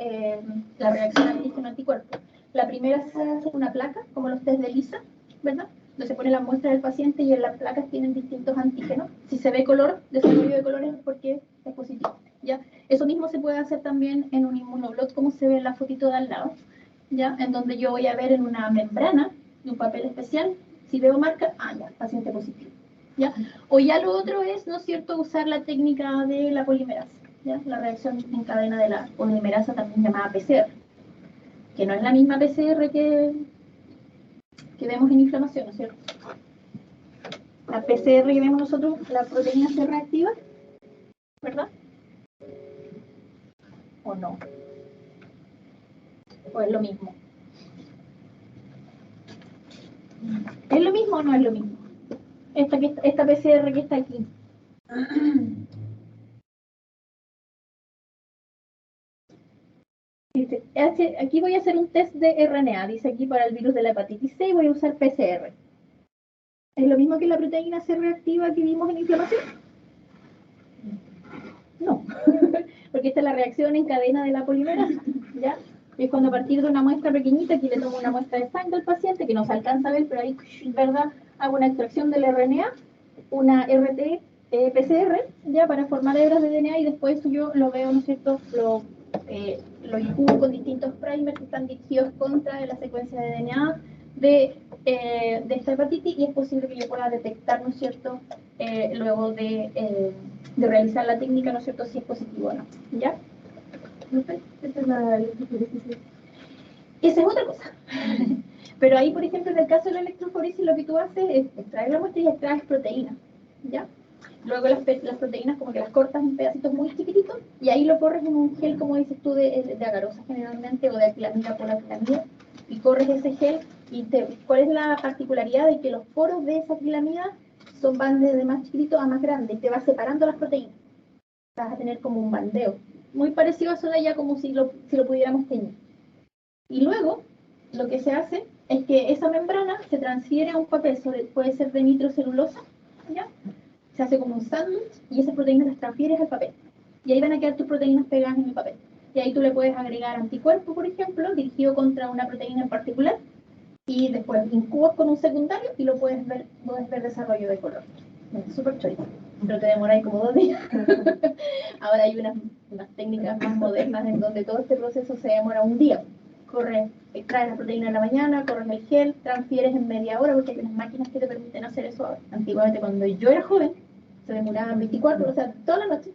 la reacción antígeno-anticuerpo. La primera se hace una placa, como los test de ELISA, ¿verdad? Donde se pone la muestra del paciente y en las placas tienen distintos antígenos. Si se ve color, desarrollo de colores es porque es positivo, ¿ya? Eso mismo se puede hacer también en un inmunoblot, como se ve en la fotito de al lado, ¿ya? En donde yo voy a ver en una membrana de un papel especial, si veo marca, ya, paciente positivo, ¿ya? O ya lo otro es, ¿no es cierto?, usar la técnica de la polimerasa, ¿ya? La reacción en cadena de la polimerasa, también llamada PCR, que no es la misma PCR que vemos en inflamación, ¿no es cierto? La PCR que vemos nosotros, la proteína C reactiva, ¿verdad? ¿O no? ¿O es lo mismo? ¿Es lo mismo o no es lo mismo? Esta PCR que está aquí. Dice, aquí voy a hacer un test de RNA, dice aquí para el virus de la hepatitis C y voy a usar PCR. ¿Es lo mismo que la proteína C reactiva que vimos en inflamación? No, porque esta es la reacción en cadena de la polimerasa, ¿ya? Es cuando a partir de una muestra pequeñita, aquí le tomo una muestra de sangre al paciente, que no se alcanza a ver, pero ahí, ¿verdad? Hago una extracción del RNA, una RT PCR, ya, para formar hebras de DNA y después yo lo veo, ¿no es cierto?, lo incubo con distintos primers que están dirigidos contra la secuencia de DNA de esta hepatitis y es posible que yo pueda detectar, ¿no es cierto?, luego de realizar la técnica, ¿no es cierto?, si es positivo o no, ¿ya? ¿No sé? Esa es la electroforesis. Esa es otra cosa. Pero ahí, por ejemplo, en el caso de la electroforesis, lo que tú haces es extraer la muestra y extraes proteínas, ¿ya? Luego las proteínas como que las cortas en pedacitos muy chiquititos y ahí lo corres en un gel, como dices tú, de agarosa generalmente o de acrilamida por acrilamida y corres ese gel y ¿cuál es la particularidad de que los poros de esa acrilamida van desde más chiquitito a más grande y te va separando las proteínas? Vas a tener como un bandeo. Muy parecido a eso de allá como si lo pudiéramos teñir. Y luego, lo que se hace es que esa membrana se transfiere a un papel, puede ser de nitrocelulosa, ¿ya? Se hace como un sándwich y esas proteínas las transfieres al papel. Y ahí van a quedar tus proteínas pegadas en el papel. Y ahí tú le puedes agregar anticuerpo, por ejemplo, dirigido contra una proteína en particular, y después incubas con un secundario y lo puedes ver desarrollo de color. Es súper chorito, pero te demoráis como 2 días. Ahora hay unas técnicas más modernas en donde todo este proceso se demora un día. Extraes la proteína en la mañana, corres el gel, transfieres en media hora, porque hay unas máquinas que te permiten hacer eso ahora. Antiguamente, cuando yo era joven, se demoraban 24 horas, o sea, toda la noche.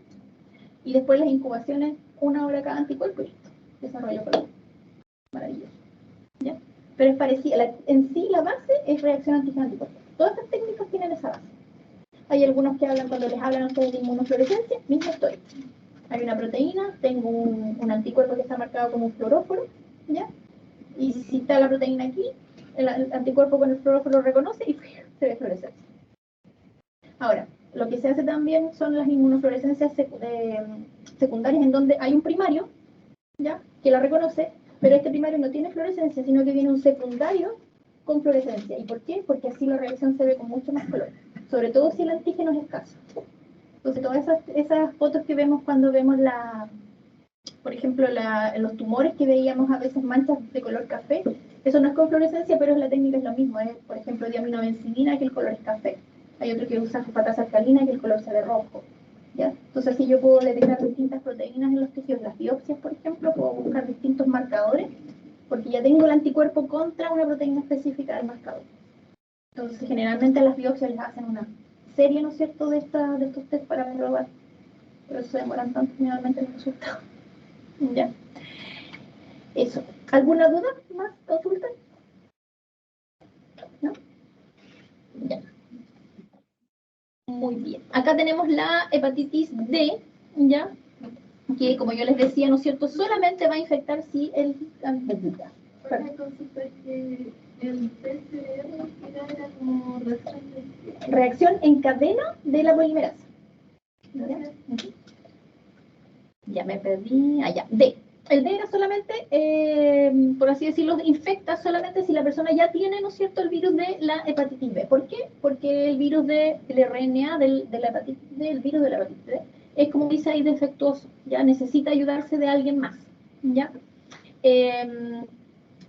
Y después las incubaciones, 1 hora cada anticuerpo y listo. Desarrollo color. Maravilloso. ¿Ya? Pero es parecida. En sí, la base es reacción antígeno-anticuerpo. Todas estas técnicas tienen esa base. Hay algunos que hablan, cuando les hablan a ustedes de inmunofluorescencia, mismo estoy. Hay una proteína, tengo un anticuerpo que está marcado como un fluoróforo, ¿ya? Y si está la proteína aquí, el anticuerpo con el fluoróforo lo reconoce y se ve fluorescencia. Ahora, lo que se hace también son las inmunofluorescencias secundarias en donde hay un primario, ¿ya?, que la reconoce, pero este primario no tiene fluorescencia, sino que viene un secundario con fluorescencia. ¿Y por qué? Porque así la reacción se ve con mucho más color, sobre todo si el antígeno es escaso. Entonces, todas esas fotos que vemos cuando vemos por ejemplo, los tumores que veíamos a veces manchas de color café, eso no es con fluorescencia, pero la técnica es lo mismo. Por ejemplo, diaminobencilina, que el color es café. Hay otro que usa fosfatasa alcalina, que el color se ve rojo, ¿ya? Entonces, si yo puedo detectar distintas proteínas en los tejidos, las biopsias, por ejemplo, puedo buscar distintos marcadores, porque ya tengo el anticuerpo contra una proteína específica del marcador. Entonces, generalmente a las biopsias les hacen una serie, ¿no es cierto?, de estos test para probar. Pero eso demoran tanto generalmente los resultados. ¿Ya? Eso. ¿Alguna duda más? ¿Consulta? ¿No? Ya. Muy bien. Acá tenemos la hepatitis D, ¿ya? que, como yo les decía, ¿no es cierto?, solamente va a infectar si el antígeno. El concepto es que el PCR al final era como reacción en cadena de la polimerasa. ¿Ya? Ya me perdí. Ya. D. El D era solamente, por así decirlo, infecta solamente si la persona ya tiene, ¿no es cierto?, el virus de la hepatitis B. ¿Por qué? Porque el virus del RNA de la hepatitis D, el virus de la hepatitis B, es, como dice ahí, defectuoso. Ya necesita ayudarse de alguien más. ¿Ya?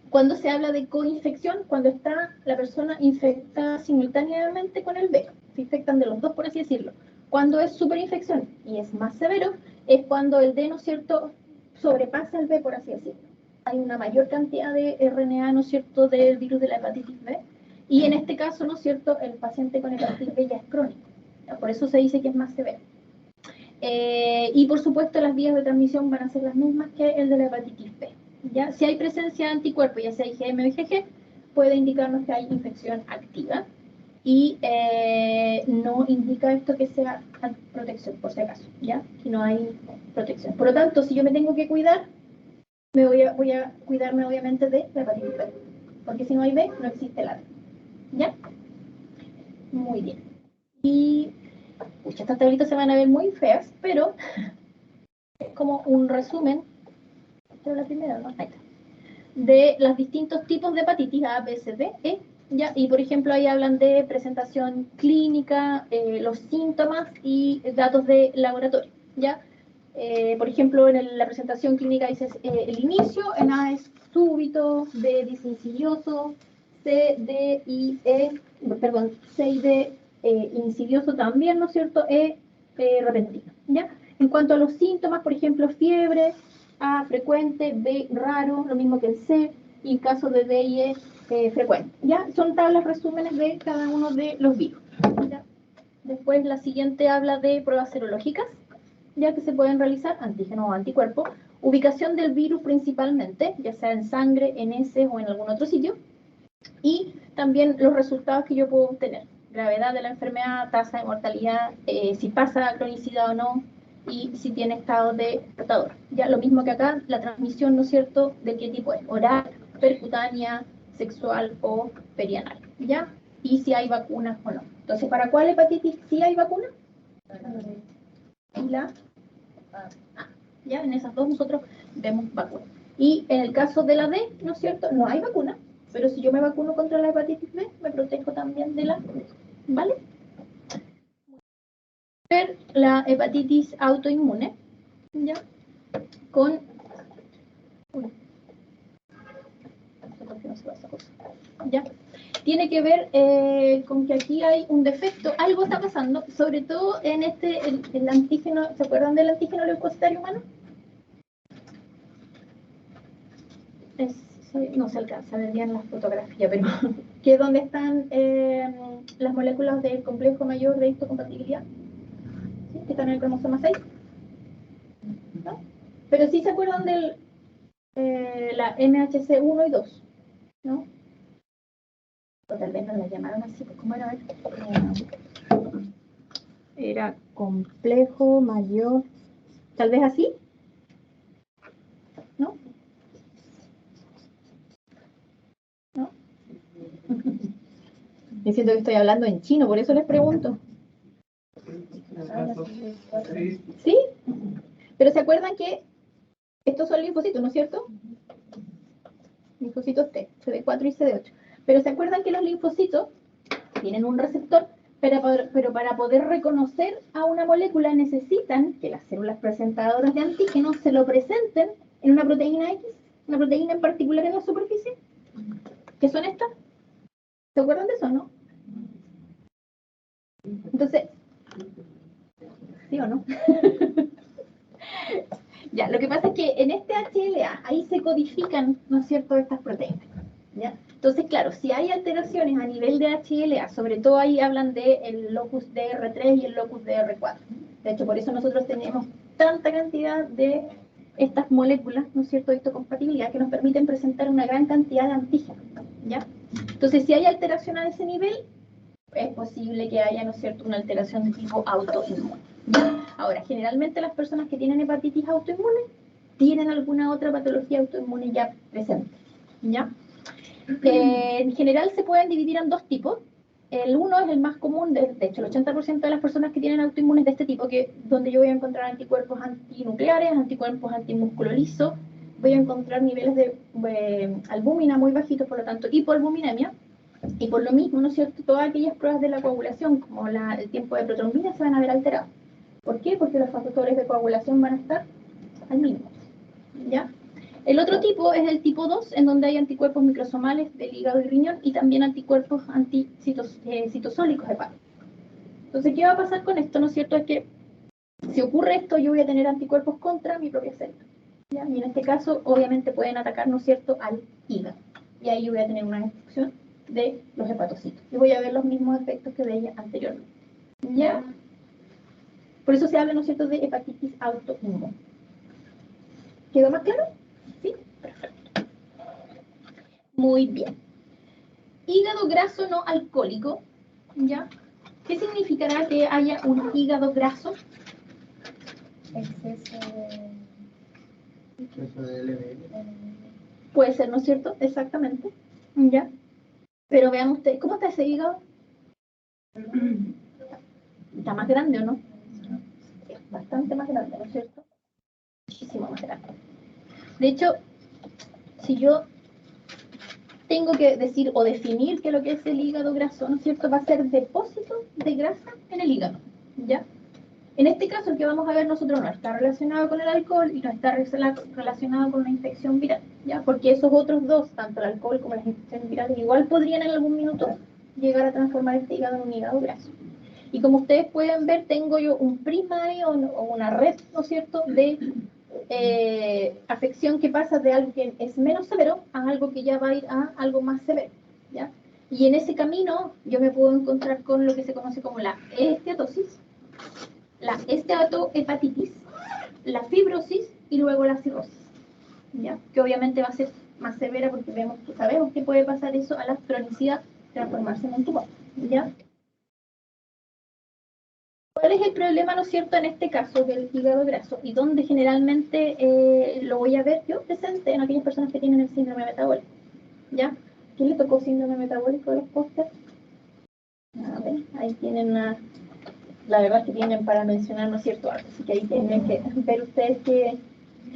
Cuando se habla de coinfección, cuando está la persona infectada simultáneamente con el B, se infectan de los dos, por así decirlo. Cuando es superinfección y es más severo, es cuando el D, ¿no es cierto?, sobrepasa el B, por así decirlo. Hay una mayor cantidad de RNA, ¿no es cierto?, del virus de la hepatitis B, y en este caso, ¿no es cierto?, el paciente con hepatitis B ya es crónico. Por eso se dice que es más severo. Y por supuesto las vías de transmisión van a ser las mismas que el de la hepatitis B. ¿Ya? Si hay presencia de anticuerpos, ya sea IgM o IgG, puede indicarnos que hay infección activa y no indica esto que sea protección, por si acaso, ¿ya? Que no hay protección. Por lo tanto, si yo me tengo que cuidar, voy a cuidarme obviamente de la hepatitis B, porque si no hay B, no existe la B. ¿Ya? Muy bien. Y estas tablitas se van a ver muy feas, pero es como un resumen. Esta es la primera, ¿no? Ahí está. De los distintos tipos de hepatitis A, B, C, D, E. ¿Ya? Y por ejemplo, ahí hablan de presentación clínica, los síntomas y datos de laboratorio. ¿Ya? Por ejemplo, en la presentación clínica dices el inicio, en A es súbito, B dice insidioso, C, D, I, E, perdón, C y D insidioso también, ¿no es cierto? Repentino. ¿Ya? En cuanto a los síntomas, por ejemplo, fiebre, A frecuente, B raro, lo mismo que el C, y en caso de D y E frecuente. ¿Ya? Son tablas resúmenes de cada uno de los virus. ¿Ya? Después la siguiente habla de pruebas serológicas, ya que se pueden realizar antígeno o anticuerpo, ubicación del virus principalmente, ya sea en sangre, en heces o en algún otro sitio, y también los resultados que yo puedo obtener, gravedad de la enfermedad, tasa de mortalidad, si pasa cronicidad o no, y si tiene estado de portador. Ya lo mismo que acá, la transmisión, ¿no es cierto?, de qué tipo es, oral, percutánea, sexual o perianal, ¿ya? Y si hay vacunas o no. Entonces, ¿para cuál hepatitis sí hay vacuna? Y la ya en esas dos nosotros vemos vacuna. Y en el caso de la D, ¿no es cierto?, no hay vacuna, pero si yo me vacuno contra la hepatitis B, me protejo también de la D, ¿vale? La hepatitis autoinmune, ¿ya? Con... Uy, ¿por qué no se va esa cosa? ¿Ya? Tiene que ver con que aquí hay un defecto, algo está pasando, sobre todo en el antígeno, ¿se acuerdan del antígeno leucocitario humano? No se alcanza a ver bien la fotografía, pero que es donde están las moléculas del complejo mayor de histocompatibilidad, ¿sí?, que están en el cromosoma 6, ¿no? Pero sí se acuerdan de la MHC1 y 2, ¿no? O tal vez no la llamaron así, pues ¿cómo era? Era complejo mayor, tal vez así, ¿no? ¿No? Me siento que estoy hablando en chino, por eso les pregunto. ¿Sí? Pero ¿se acuerdan que estos son linfocitos, ¿no es cierto? Linfocitos T, CD4 y CD8. Pero ¿se acuerdan que los linfocitos tienen un receptor? Pero para poder reconocer a una molécula necesitan que las células presentadoras de antígenos se lo presenten en una proteína X, una proteína en particular en la superficie. ¿Qué son estas? ¿Se acuerdan de eso, no? Entonces, ¿sí o no? Ya, lo que pasa es que en este HLA, ahí se codifican, ¿no es cierto?, estas proteínas. ¿Ya? Entonces, claro, si hay alteraciones a nivel de HLA, sobre todo ahí hablan del locus DR3 y el locus DR4. De hecho, por eso nosotros tenemos tanta cantidad de estas moléculas, ¿no es cierto?, de histocompatibilidad, que nos permiten presentar una gran cantidad de antígenos, ¿ya? Entonces, si hay alteración a ese nivel, es posible que haya, ¿no es cierto?, una alteración de tipo autoinmune. ¿Ya? Ahora, generalmente las personas que tienen hepatitis autoinmune tienen alguna otra patología autoinmune ya presente, ¿ya? En general se pueden dividir en dos tipos. El uno es el más común, de hecho el 80% de las personas que tienen autoinmunes de este tipo, donde yo voy a encontrar anticuerpos antinucleares, anticuerpos antimúsculo liso, voy a encontrar niveles de albúmina muy bajitos, por lo tanto hipoalbuminemia, y por lo mismo, ¿no es cierto?, todas aquellas pruebas de la coagulación, como el tiempo de protrombina, se van a ver alterados. ¿Por qué? Porque los factores de coagulación van a estar al mínimo, ¿ya? El otro tipo es el tipo 2, en donde hay anticuerpos microsomales del hígado y riñón y también anticuerpos citosólicos hepáticos. Entonces, ¿qué va a pasar con esto? ¿No es cierto? Es que si ocurre esto, yo voy a tener anticuerpos contra mi propia célula, ¿ya? Y en este caso, obviamente, pueden atacar, ¿no es cierto?, al hígado. Y ahí yo voy a tener una destrucción de los hepatocitos. Y voy a ver los mismos efectos que veía anteriormente, ¿ya? Por eso se habla, ¿no es cierto?, de hepatitis autoinmune. ¿Quedó más claro? Sí, perfecto. Muy bien. Hígado graso no alcohólico, ¿ya? ¿Qué significará que haya un hígado graso? Exceso de LDL. Puede ser, ¿no es cierto? Exactamente, ¿ya? Pero vean ustedes, ¿cómo está ese hígado? ¿Está más grande o no? Es bastante más grande, ¿no es cierto? Muchísimo más grande. De hecho, si yo tengo que decir o definir que lo que es el hígado graso, ¿no es cierto?, va a ser depósito de grasa en el hígado, ¿ya? En este caso, el que vamos a ver nosotros no está relacionado con el alcohol y no está relacionado con una infección viral, ¿ya? Porque esos otros dos, tanto el alcohol como las infecciones virales, igual podrían en algún minuto llegar a transformar este hígado en un hígado graso. Y como ustedes pueden ver, tengo yo un prisma ahí o una red, ¿no es cierto?, de afección que pasa de algo que es menos severo a algo que ya va a ir a algo más severo, ¿ya? Y en ese camino yo me puedo encontrar con lo que se conoce como la esteatosis, la esteatohepatitis, la fibrosis y luego la cirrosis, ¿ya? Que obviamente va a ser más severa porque sabemos que puede pasar eso a la cronicidad, transformarse en un tumor, ¿ya? ¿Cuál es el problema, no es cierto, en este caso del hígado graso? Y donde generalmente lo voy a ver yo presente en aquellas personas que tienen el síndrome metabólico, ¿ya? ¿Quién le tocó síndrome metabólico de los pósters? A ver, ahí tienen la verdad es que tienen para mencionar, ¿no es cierto?, algo. Así que ahí tienen que ver ustedes qué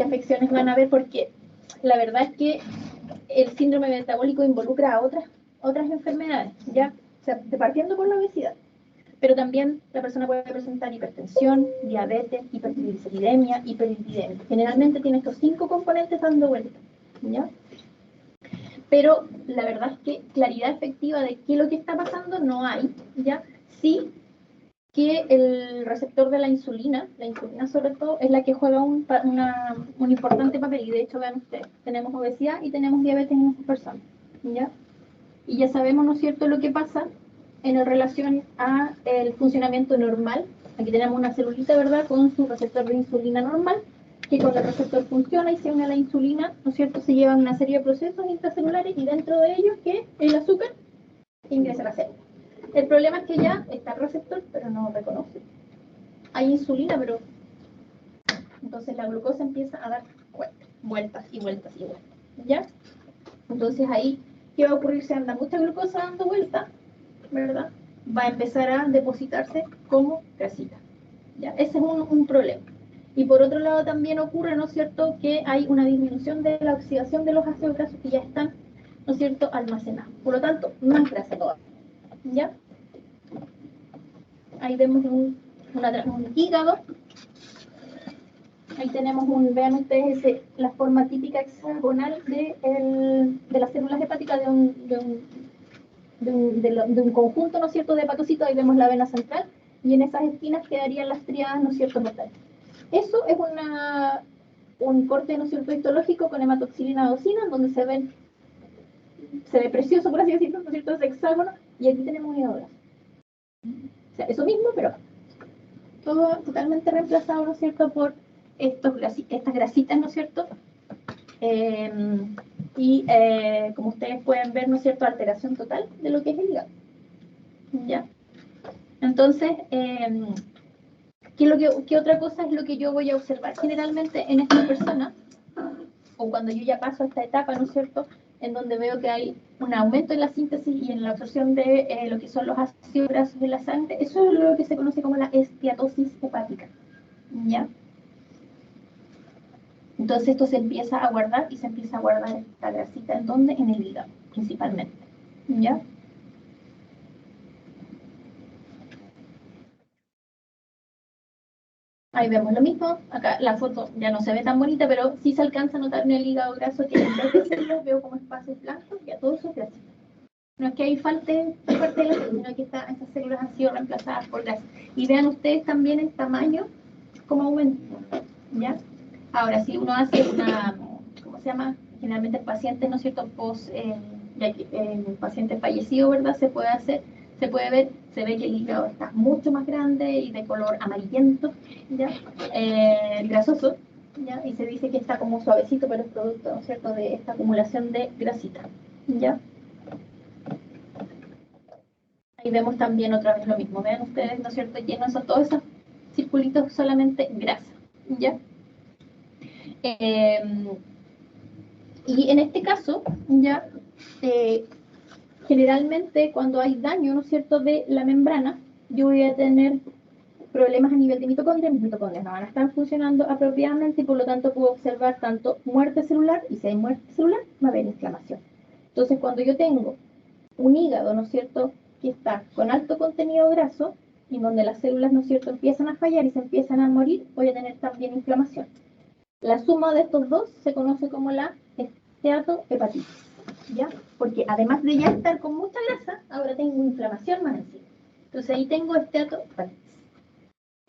afecciones van a ver, porque la verdad es que el síndrome metabólico involucra a otras enfermedades, ¿ya? O sea, partiendo por la obesidad. Pero también la persona puede presentar hipertensión, diabetes, hipertrigliceridemia, hiperlipidemia. Generalmente tiene estos 5 componentes dando vuelta, ¿ya? Pero la verdad es que claridad efectiva de qué es lo que está pasando no hay, ¿ya? Sí que el receptor de la insulina sobre todo, es la que juega un importante papel. Y de hecho, vean ustedes, tenemos obesidad y tenemos diabetes en estas personas, ¿ya? Y ya sabemos, ¿no es cierto?, lo que pasa en relación a el funcionamiento normal. Aquí tenemos una celulita, ¿verdad?, con su receptor de insulina normal, que cuando el receptor funciona y se une a la insulina, ¿no es cierto?, se llevan una serie de procesos intracelulares y dentro de ellos que el azúcar ingresa a la célula. El problema es que ya está el receptor, pero no reconoce. Hay insulina, pero entonces la glucosa empieza a dar vueltas y vueltas y vueltas, ¿ya? Entonces ahí, ¿qué va a ocurrir? Si anda mucha glucosa dando vueltas, ¿verdad?, va a empezar a depositarse como grasita, ¿ya? Ese es un problema. Y por otro lado también ocurre, ¿no es cierto?, que hay una disminución de la oxidación de los ácidos grasos que ya están, ¿no es cierto?, almacenados. Por lo tanto, más grasa todavía, ¿ya? Ahí vemos un hígado. Ahí tenemos vean ustedes la forma típica hexagonal de las células hepáticas de un conjunto, ¿no es cierto?, de hepatocitos. Ahí vemos la vena central y en esas esquinas quedarían las triadas, ¿no es cierto?, portales. Eso es un corte, ¿no es cierto?, histológico con hematoxilina docina, donde se ve precioso, por así decirlo, ¿no es cierto?, ese hexágono, y aquí tenemos un hígado graso. O sea, eso mismo, pero todo totalmente reemplazado, ¿no es cierto?, por estas grasitas, ¿no es cierto? Como ustedes pueden ver, ¿no es cierto?, alteración total de lo que es el hígado. ¿ya? Entonces, ¿qué otra cosa es lo que yo voy a observar generalmente en esta persona? O cuando yo ya paso a esta etapa, ¿no es cierto?, en donde veo que hay un aumento en la síntesis y en la absorción de lo que son los ácidos grasos de la sangre. Eso es lo que se conoce como la esteatosis hepática, ¿ya? Entonces esto se empieza a guardar y se empieza a guardar esta grasita, ¿en dónde? En el hígado, principalmente, ¿ya? Ahí vemos lo mismo. Acá la foto ya no se ve tan bonita, pero sí se alcanza a notar en el hígado graso que en vez de células veo como espacios blancos y a todos esos grasitos. No es que ahí falte parte de la célula, sino que estas células han sido reemplazadas por grasa. Y vean ustedes también el tamaño, cómo aumenta, ¿ya? Ahora, si uno hace una, ¿cómo se llama? Generalmente en pacientes, ¿no es cierto?, paciente fallecido, ¿verdad? Se puede ver, se ve que el hígado está mucho más grande y de color amarillento, ¿ya? Grasoso, ¿ya? Y se dice que está como suavecito, pero es producto, ¿no es cierto?, de esta acumulación de grasita, ¿ya? Ahí vemos también otra vez lo mismo. Vean ustedes, ¿no es cierto?, llenos son todos esos circulitos solamente grasa, ¿ya? Eh, y en este caso, ya, generalmente cuando hay daño, ¿no es cierto?, de la membrana, yo voy a tener problemas a nivel de mitocondria. Mis mitocondrias no van a estar funcionando apropiadamente y por lo tanto puedo observar tanto muerte celular, y si hay muerte celular, va a haber inflamación. Entonces, cuando yo tengo un hígado, ¿no es cierto?, que está con alto contenido graso, y donde las células, ¿no es cierto?, empiezan a fallar y se empiezan a morir, voy a tener también inflamación. La suma de estos dos se conoce como la esteatohepatitis, ¿ya? Porque además de ya estar con mucha grasa, ahora tengo inflamación más encima. Entonces ahí tengo esteatohepatitis,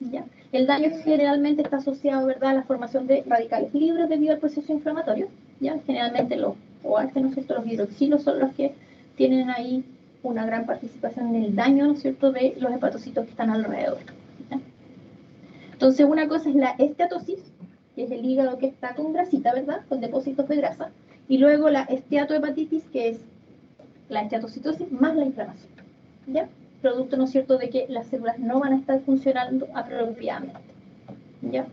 ¿ya? El daño generalmente está asociado, ¿verdad?, a la formación de radicales libres debido al proceso inflamatorio, ¿ya? Generalmente los OH, ¿no es cierto?, los hidroxilos son los que tienen ahí una gran participación en el daño, ¿no es cierto?, de los hepatocitos que están alrededor, ¿ya? Entonces, una cosa es la esteatosis, que es el hígado que está con grasita, ¿verdad?, con depósitos de grasa, y luego la esteatohepatitis, que es la esteatocitosis más la inflamación, ¿ya? Producto, ¿no es cierto?, de que las células no van a estar funcionando apropiadamente, ¿ya?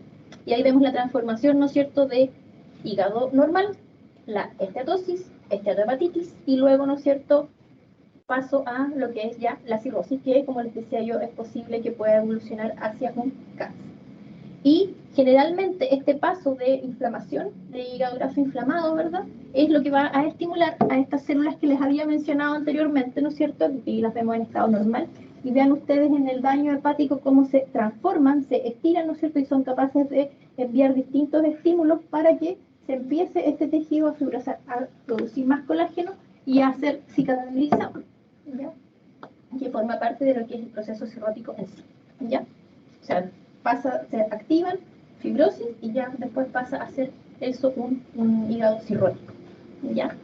Y ahí vemos la transformación, ¿no es cierto?, de hígado normal, la esteatosis, esteatohepatitis, y luego, ¿no es cierto?, paso a lo que es ya la cirrosis, que, como les decía yo, es posible que pueda evolucionar hacia un cáncer. Y generalmente este paso de inflamación, de hígado graso inflamado, ¿verdad?, es lo que va a estimular a estas células que les había mencionado anteriormente, ¿no es cierto?, y las vemos en estado normal. Y vean ustedes en el daño hepático cómo se transforman, se estiran, ¿no es cierto?, y son capaces de enviar distintos estímulos para que se empiece este tejido a fibrosar, a producir más colágeno y a ser cicatrizado, ¿ya?, que forma parte de lo que es el proceso cirrótico en sí, ¿ya? O sea, se activan fibrosis y ya después pasa a ser eso un hígado cirrótico, ¿ya?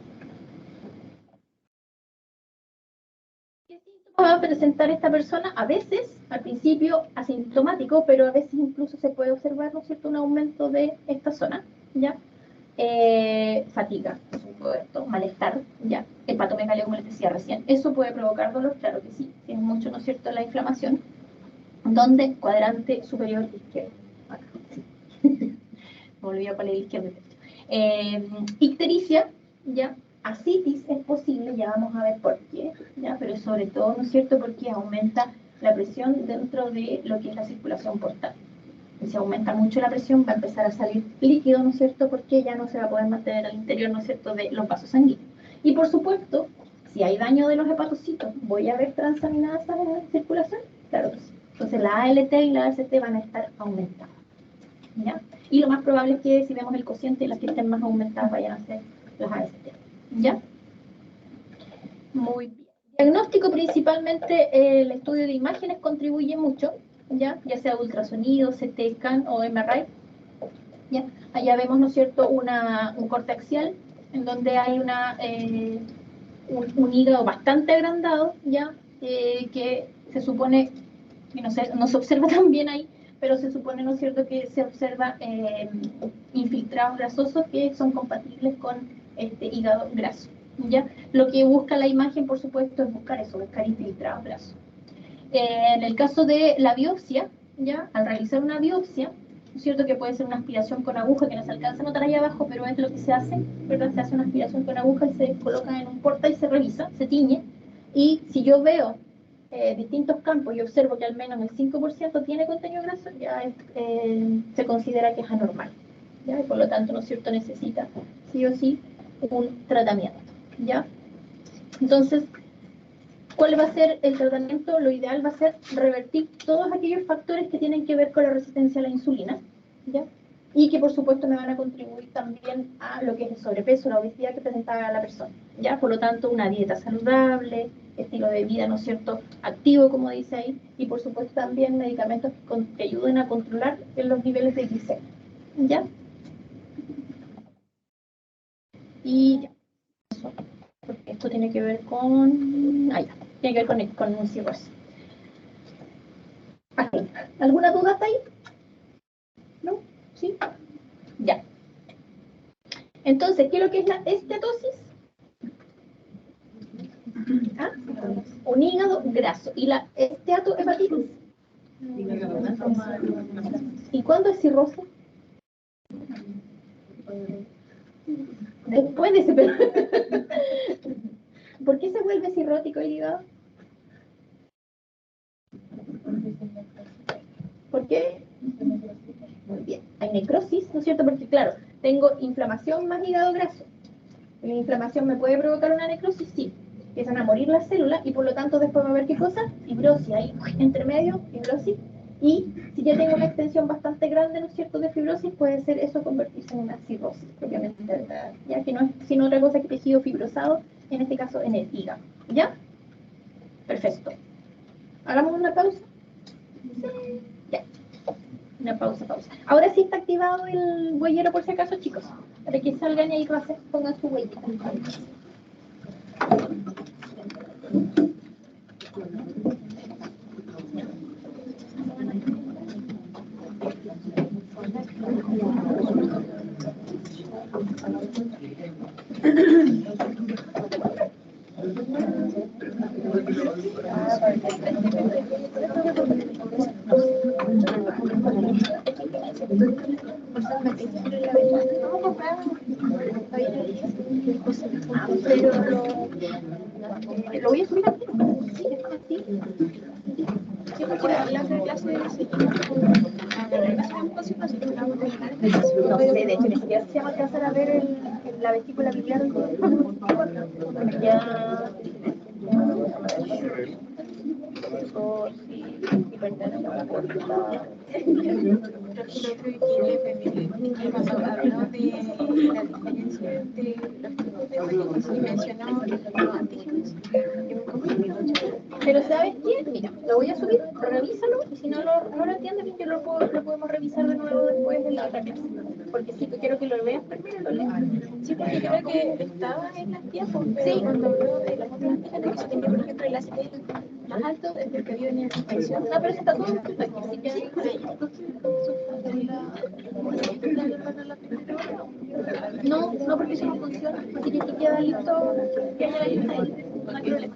¿Qué síntomas va a presentar esta persona? A veces, al principio, asintomático, pero a veces incluso se puede observar, ¿no es cierto?, un aumento de esta zona, ¿ya? Fatiga, por supuesto, malestar, ya, hepatomegalia, como les decía recién. Eso puede provocar dolor, claro que sí, es mucho, ¿no es cierto?, la inflamación. ¿Dónde? Cuadrante superior izquierdo. Acá, sí. Me olvidé cuál es el izquierdo. Ictericia, ya, ascitis es posible, ya vamos a ver por qué, ya, pero sobre todo, ¿no es cierto?, porque aumenta la presión dentro de lo que es la circulación portal. Y si aumenta mucho la presión, va a empezar a salir líquido, ¿no es cierto?, porque ya no se va a poder mantener al interior, ¿no es cierto?, de los vasos sanguíneos. Y por supuesto, si hay daño de los hepatocitos, ¿voy a ver transaminasas en la circulación? Claro que sí. Entonces la ALT y la AST van a estar aumentadas, ¿ya? Y lo más probable es que si vemos el cociente, las que estén más aumentadas vayan a ser las AST, ¿ya? Muy bien. Diagnóstico, principalmente el estudio de imágenes contribuye mucho, ya sea ultrasonido, CT scan o MRI, ¿ya? Allá vemos, ¿no es cierto?, un corte axial en donde hay un hígado bastante agrandado, ya, que se supone, y no se observa tan bien ahí, pero se supone, ¿no es cierto?, que se observa infiltrados grasosos que son compatibles con este hígado graso, ¿ya? Lo que busca la imagen, por supuesto, es buscar eso, buscar infiltrados grasos, En el caso de la biopsia, ¿ya? Al realizar una biopsia, es cierto que puede ser una aspiración con aguja, que no se alcanza a notar ahí abajo, pero es lo que se hace, ¿verdad? Se hace una aspiración con aguja y se coloca en un porta y se revisa, se tiñe, y si yo veo distintos campos y observo que al menos el 5% tiene contenido graso, ya se considera que es anormal, ¿ya? Y por lo tanto, ¿no es cierto?, necesita sí o sí un tratamiento, ¿ya? Entonces, ¿cuál va a ser el tratamiento? Lo ideal va a ser revertir todos aquellos factores que tienen que ver con la resistencia a la insulina, ¿ya? Y que por supuesto me van a contribuir también a lo que es el sobrepeso, la obesidad que presentaba la persona, ¿ya? Por lo tanto, una dieta saludable, estilo de vida, ¿no es cierto?, activo, como dice ahí, y por supuesto también medicamentos que ayuden a controlar los niveles de glicemia, ¿ya? Y ya, eso, porque esto tiene que ver con... Ah, ya, tiene que ver con un cirrosis. ¿Alguna duda hasta ahí? ¿No? ¿Sí? Ya. Entonces, ¿qué es lo que es la estetosis? ¿Ah? Un hígado graso. ¿Y la esteatohepatitis? ¿Y cuándo es cirrosis? Después de ese... ¿Por qué se vuelve cirrótico el hígado? ¿Por qué? Muy bien. Hay necrosis, ¿no es cierto? Porque, claro, tengo inflamación más hígado graso. ¿La inflamación me puede provocar una necrosis? Sí. Empiezan a morir las células y por lo tanto después va a haber ¿qué cosa? Fibrosis. Ahí, entre medio, fibrosis. Y si ya tengo una extensión bastante grande, ¿no es cierto?, de fibrosis, puede ser eso convertirse en una cirrosis, propiamente, ya que no es sino otra cosa que tejido fibrosado, en este caso en el hígado. ¿Ya? Perfecto. ¿Hagamos una pausa? Sí. Ya. Una pausa. Ahora sí está activado el huellero por si acaso, chicos. Para que salgan y ahí pongan su huellita. Pero lo voy a subir aquí. Sí, así. Sí, porque la otra clase de no sé, de hecho, ni siquiera se va a alcanzar a ver la vesícula biliar. Ya. Pero ¿sabes qué? Mira, lo voy a subir, revísalo, y si no lo entiendes bien, lo podemos revisar de nuevo después en la otra clase. Porque sí, quiero que lo veas primero, lo leas. Sí, porque creo que estaba en las tiempos, sí, cuando habló de las otras antígenas, que se tenía, por ejemplo, el ACTL más alto desde el periodo de infección. No, pero eso está todo escrito aquí, así que ahí no, porque eso no funciona, así que aquí queda listo, que haya la lista ahí, no hay problema.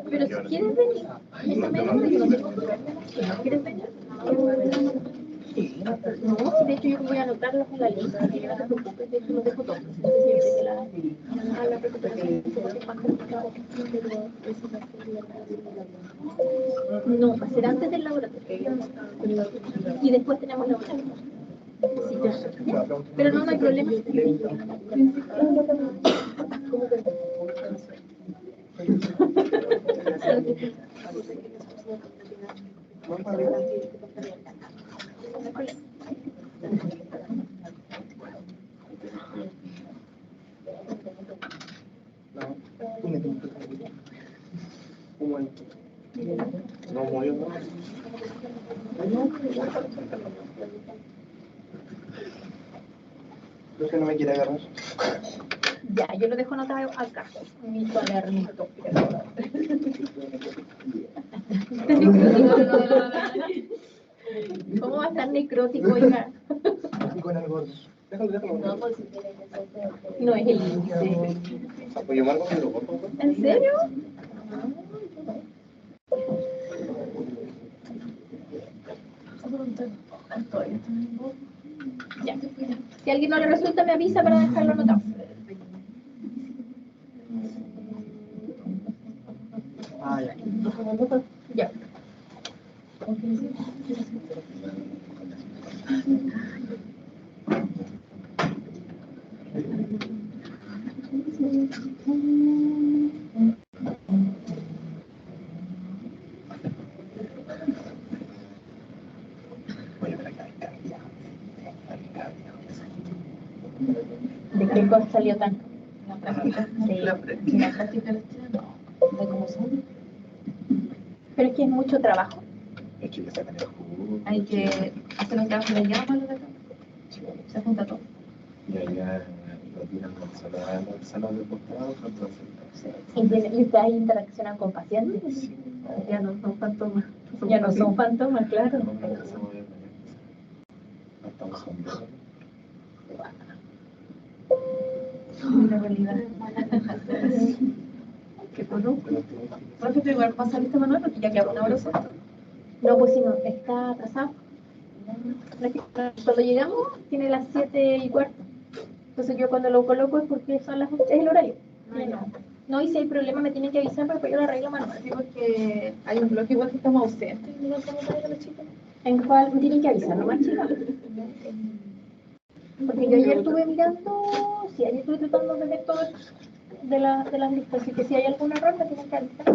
Pero si quieres venir, esa media hora yo no tengo problema. ¿Quieres venir? No, si de hecho yo voy a anotarlos en la lista, así que no te preocupes, de hecho los dejo todos. Entonces, de la recuperación es más complicado. No, va a ser antes del laboratorio. Y después tenemos laboratorio. Sí, ya. Pero no hay problema. No murió, ¿no? Creo que no me quiere agarrar. Ya, yo lo dejo anotado acá. Mi cuaderno. ¿Cómo va a estar necrótico, oiga? con algo. Déjalo, déjalo. No, pues si tiene que ser de- No es el índice. Apoyo Marco, me lo corto. ¿En serio? Ya. Si a alguien no le resulta, me avisa para dejarlo anotado. Ah, ya. Ya. Voy a ver acá. ¿De qué cosa salió tan? La práctica. Sí. La práctica de no. De cómo son. Pero es que es mucho trabajo. Es que ya sacan el jugo. Hay que hacer un trabajo de llama lo de acá. Se junta todo. Y allá lo tiran a la sala de postgrado, entonces. ¿Y ustedes interaccionan con pacientes? Sí. Ya no son fantomas. Ya no son fantomas, claro. No estamos sondeando. Una realidad. Qué bueno. Rafa, pero igual pasa lista Manuel porque ya queda una hora suelta. No, pues si no, está atrasado. Cuando llegamos, tiene las 7:15. Entonces yo cuando lo coloco es porque son las 8, es el horario. No, y si hay problema me tienen que avisar para que yo lo arregle manual. Sí, porque hay un bloque igual que estamos ausentes y no estamos para la chica. ¿En cuál me tienen que avisar nomás, chicas? Porque yo ayer estuve mirando, sí, ayer estuve tratando de ver todo eso de las listas, así que si hay algún error me tienen que avisar.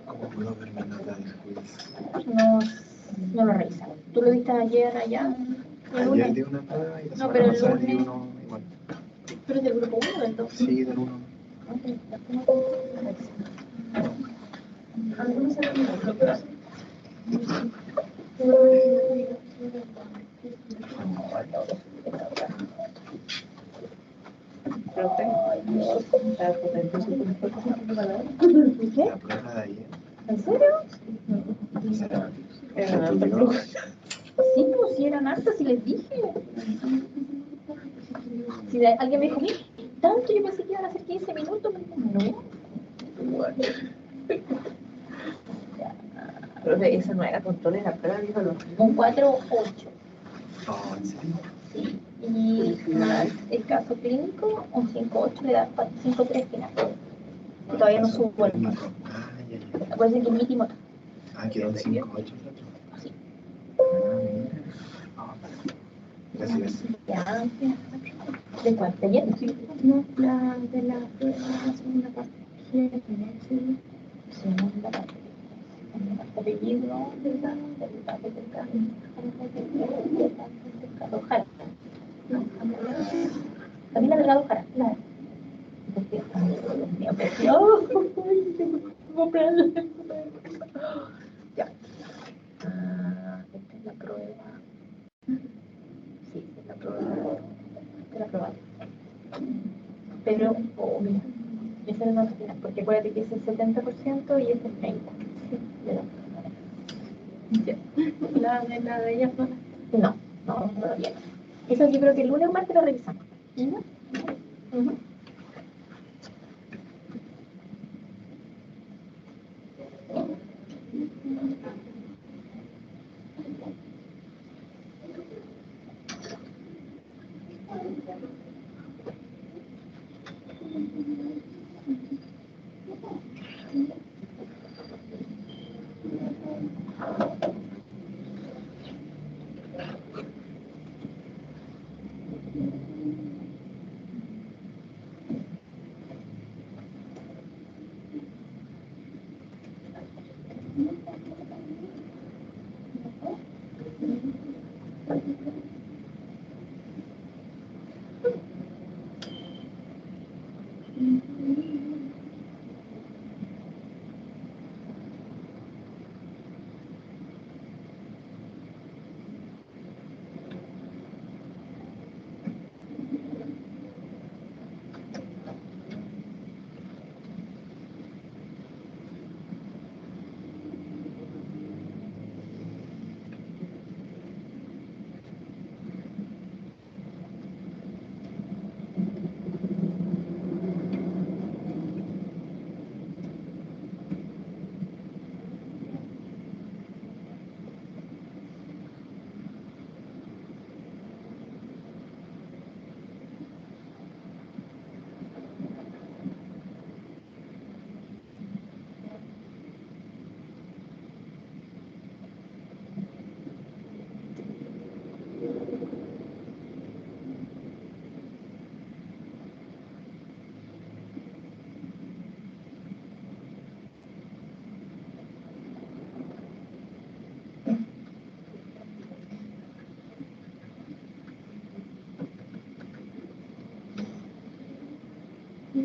¿Cómo puedo ver mi nota después? No lo revisaron. ¿Tú lo viste ayer allá? ¿El Ayer lunes? di una prueba y la No, semana pero el pasada di lunes- uno igual. Pero es del grupo 1, entonces. Sí, del uno. Algunos se ven otro, pero sí. Profe, está potente su computador. ¿Qué? La prueba de ayer. ¿En serio? Será. Sí, pues si eran hartas, si les dije. Si alguien me dijo, mira, tanto yo pensé que iban a ser 15 minutos, me dijo, no. Profe, esa no era control, era prueba, dijo lo Un 4-8. Oh, ¿en serio? Sí. Y más el caso clínico, un 5-8 le da 5-3 final. Y todavía no subo el más. Ah, ya, ya. Acuérdense que el mínimo. Ah, quedó en 5-8 el otro. Sí. Ah, mira. Ah, gracias. Ya. ¿De cuál? ¿De ayer? No, la de la segunda parte. Segunda parte. Apellido, Jara. No. Camila Delgado Jara. No. Ya. Esta es la prueba. Sí, esta es la prueba. Esta es la prueba. Pero, mira, esa es la nota final, porque acuérdate que es el 70% y este es 30%. Sí, de la La de ella fue. No, todavía no. Eso yo creo que el lunes o martes lo revisamos. ¿No? Ujú. Yo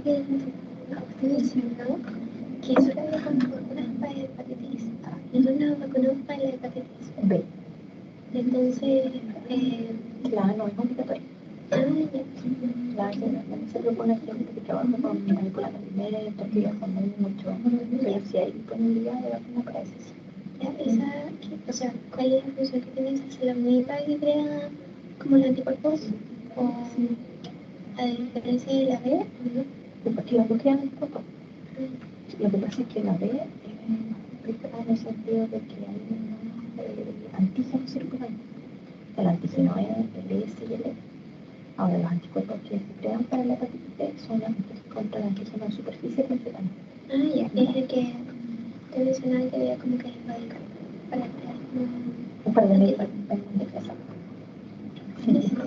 que estoy diciendo que eso era como vacunas para hepatitis A. Nosotros nos vacunamos para la hepatitis B. Entonces, La no es obligatoria. ya. Se propone gente que trabaja con manipulación de alimentos, que ya son mucho, pero si hay disponibilidad de vacuna para eso, sí. Ya, o sea, ¿cuál es la función que tiene esa? ¿Es la única que crea como los anticuerpos? O a diferencia de la B, Porque las dos quedan poco. Lo que pasa es que la B explica en el sentido de que hay unos antígenos circulando. El antígeno es el S y el E. Ahora, los anticuerpos que se crean para la hepatitis B son contra el antígeno en superficie principalmente. ya, es el que te mencionaba que había como que erradicar para crear Un par de anticuerpos. defensa. Sí.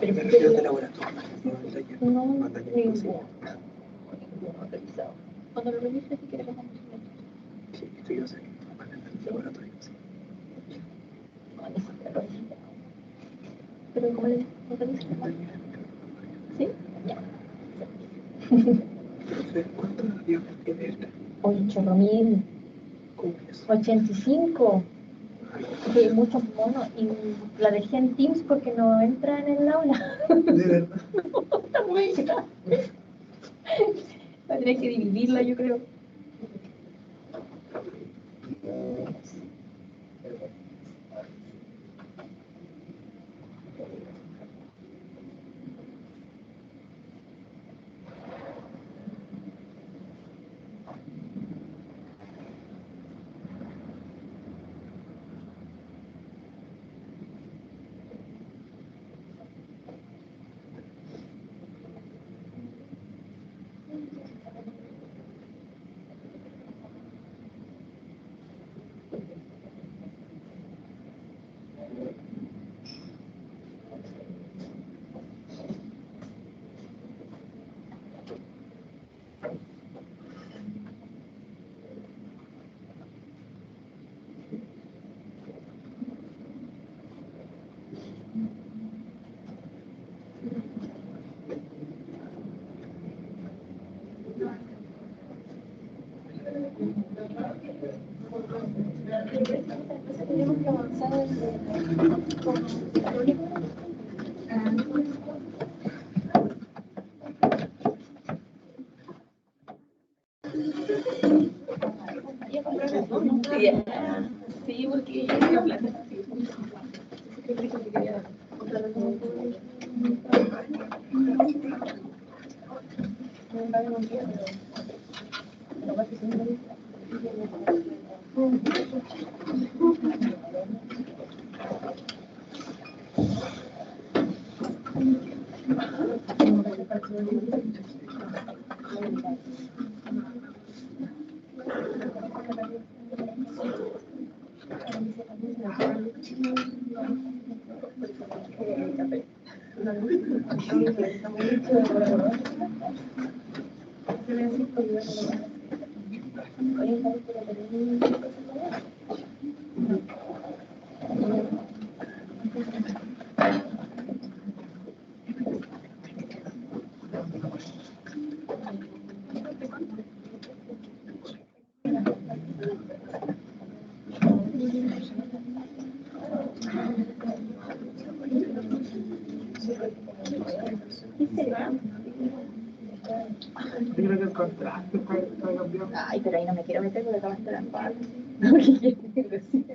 Pero me refiero de laboratorio, no del taller. No, No al taller ninguno. inclusive. Ninguno revisado. Cuando lo revise, si quieres, lo vamos a ver. Sí, esto yo sé. Aparte del laboratorio, sí. No, ni siquiera lo revisé. Pero como le dije, lo revisé. ¿Sí? Ya. Entonces, ¿cuántos dioses tiene esta? 8.000. ¿Cómo es? 85. Que hay muchos monos. Y la dejé en Teams porque no entra en el aula. De verdad. Está muy grande. Va a tener que dividirla, yo creo. Tenemos que avanzar sí, porque yo tengo plata. Yo creo que el contraste está cambiando. Ay, pero ahí no me quiero meter porque acá va a estar en paz. Porque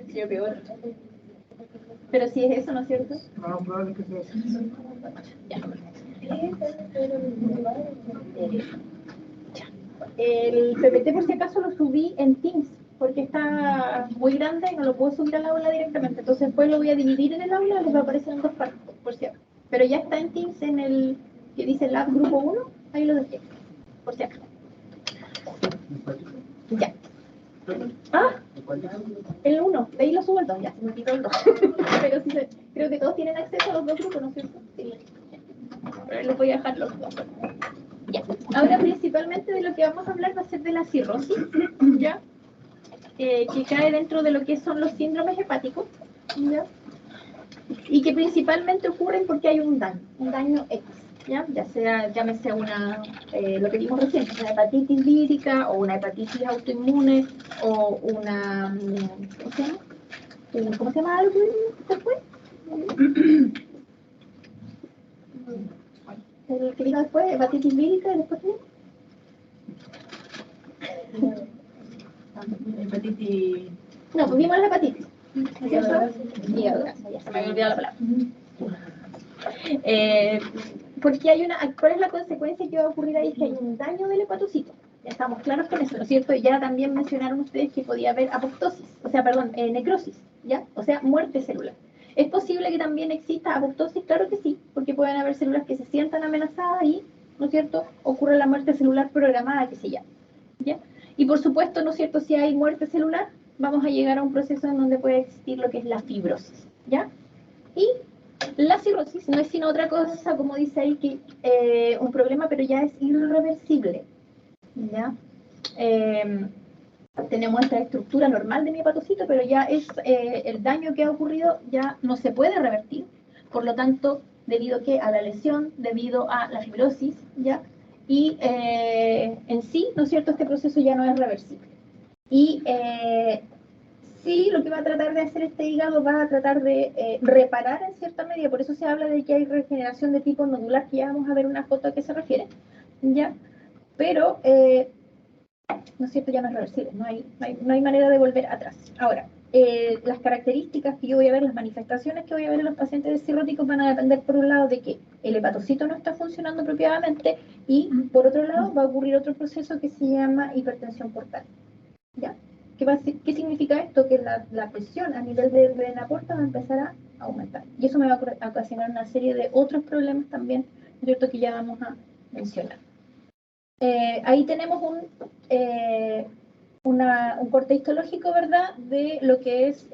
yo peor. Pero si es eso, ¿no es cierto? Lo más probable es que sea así. Ya. El PPT por si acaso lo subí en Teams, porque está muy grande y no lo puedo subir al aula directamente. Entonces después lo voy a dividir en el aula y les va a aparecer en dos partes, por si acaso. Pero ya está en Teams en el que dice Lab Grupo 1, ahí lo dejé, por si acaso. Ya. Ah, el 1, de ahí lo subo el 2, ya se me olvidó el 2. Pero sí, creo que todos tienen acceso a los dos grupos, ¿no es cierto? Sí. Pero les voy a dejar los dos. Ya. Ahora principalmente de lo que vamos a hablar va a ser de la cirrosis, ¿ya? Que cae dentro de lo que son los síndromes hepáticos, ¿ya? Y que principalmente ocurren porque hay un daño X, ¿ya? Ya sea, llámese una, lo que vimos recién, una hepatitis vírica o una hepatitis autoinmune o una, ¿cómo se llama algo después? El que vino después, hepatitis vírica, y después Hepatitis. no, pues vimos la hepatitis, ¿no es cierto? Hígado graso, ya se me había olvidado la palabra. Porque hay una, ¿cuál es la consecuencia que va a ocurrir ahí? Es que hay un daño del hepatocito. Ya estamos claros con eso, ¿no es cierto? Ya también mencionaron ustedes que podía haber apoptosis, o sea, perdón, necrosis, ¿ya? O sea, muerte celular. ¿Es posible que también exista apoptosis? Claro que sí, porque pueden haber células que se sientan amenazadas y, ¿no es cierto?, ocurre la muerte celular programada, que se llama, ¿ya? Y por supuesto, ¿no es cierto?, si hay muerte celular, vamos a llegar a un proceso en donde puede existir lo que es la fibrosis, ¿ya? Y la cirrosis no es sino otra cosa, como dice ahí, que un problema, pero ya es irreversible, ¿ya? Tenemos esta estructura normal de mi hepatocito, pero ya es el daño que ha ocurrido ya no se puede revertir, por lo tanto, debido a la lesión, debido a la fibrosis, ¿ya? Y en sí, ¿no es cierto?, este proceso ya no es reversible. Y sí, lo que va a tratar de hacer este hígado va a tratar de reparar en cierta medida, por eso se habla de que hay regeneración de tipo nodular, que ya vamos a ver una foto a qué se refiere, ¿ya? Pero, ¿no es cierto?, ya no es reversible, no hay manera de volver atrás. Ahora, las características que yo voy a ver, las manifestaciones que voy a ver en los pacientes cirróticos van a depender, por un lado, de que el hepatocito no está funcionando propiamente y, por otro lado, va a ocurrir otro proceso que se llama hipertensión portal, ¿ya? ¿Qué significa esto? Que la presión a nivel de vena porta va a empezar a aumentar. Y eso me va a ocasionar una serie de otros problemas también, ¿cierto?, que ya vamos a mencionar. Ahí tenemos un corte histológico, ¿verdad?, de lo que es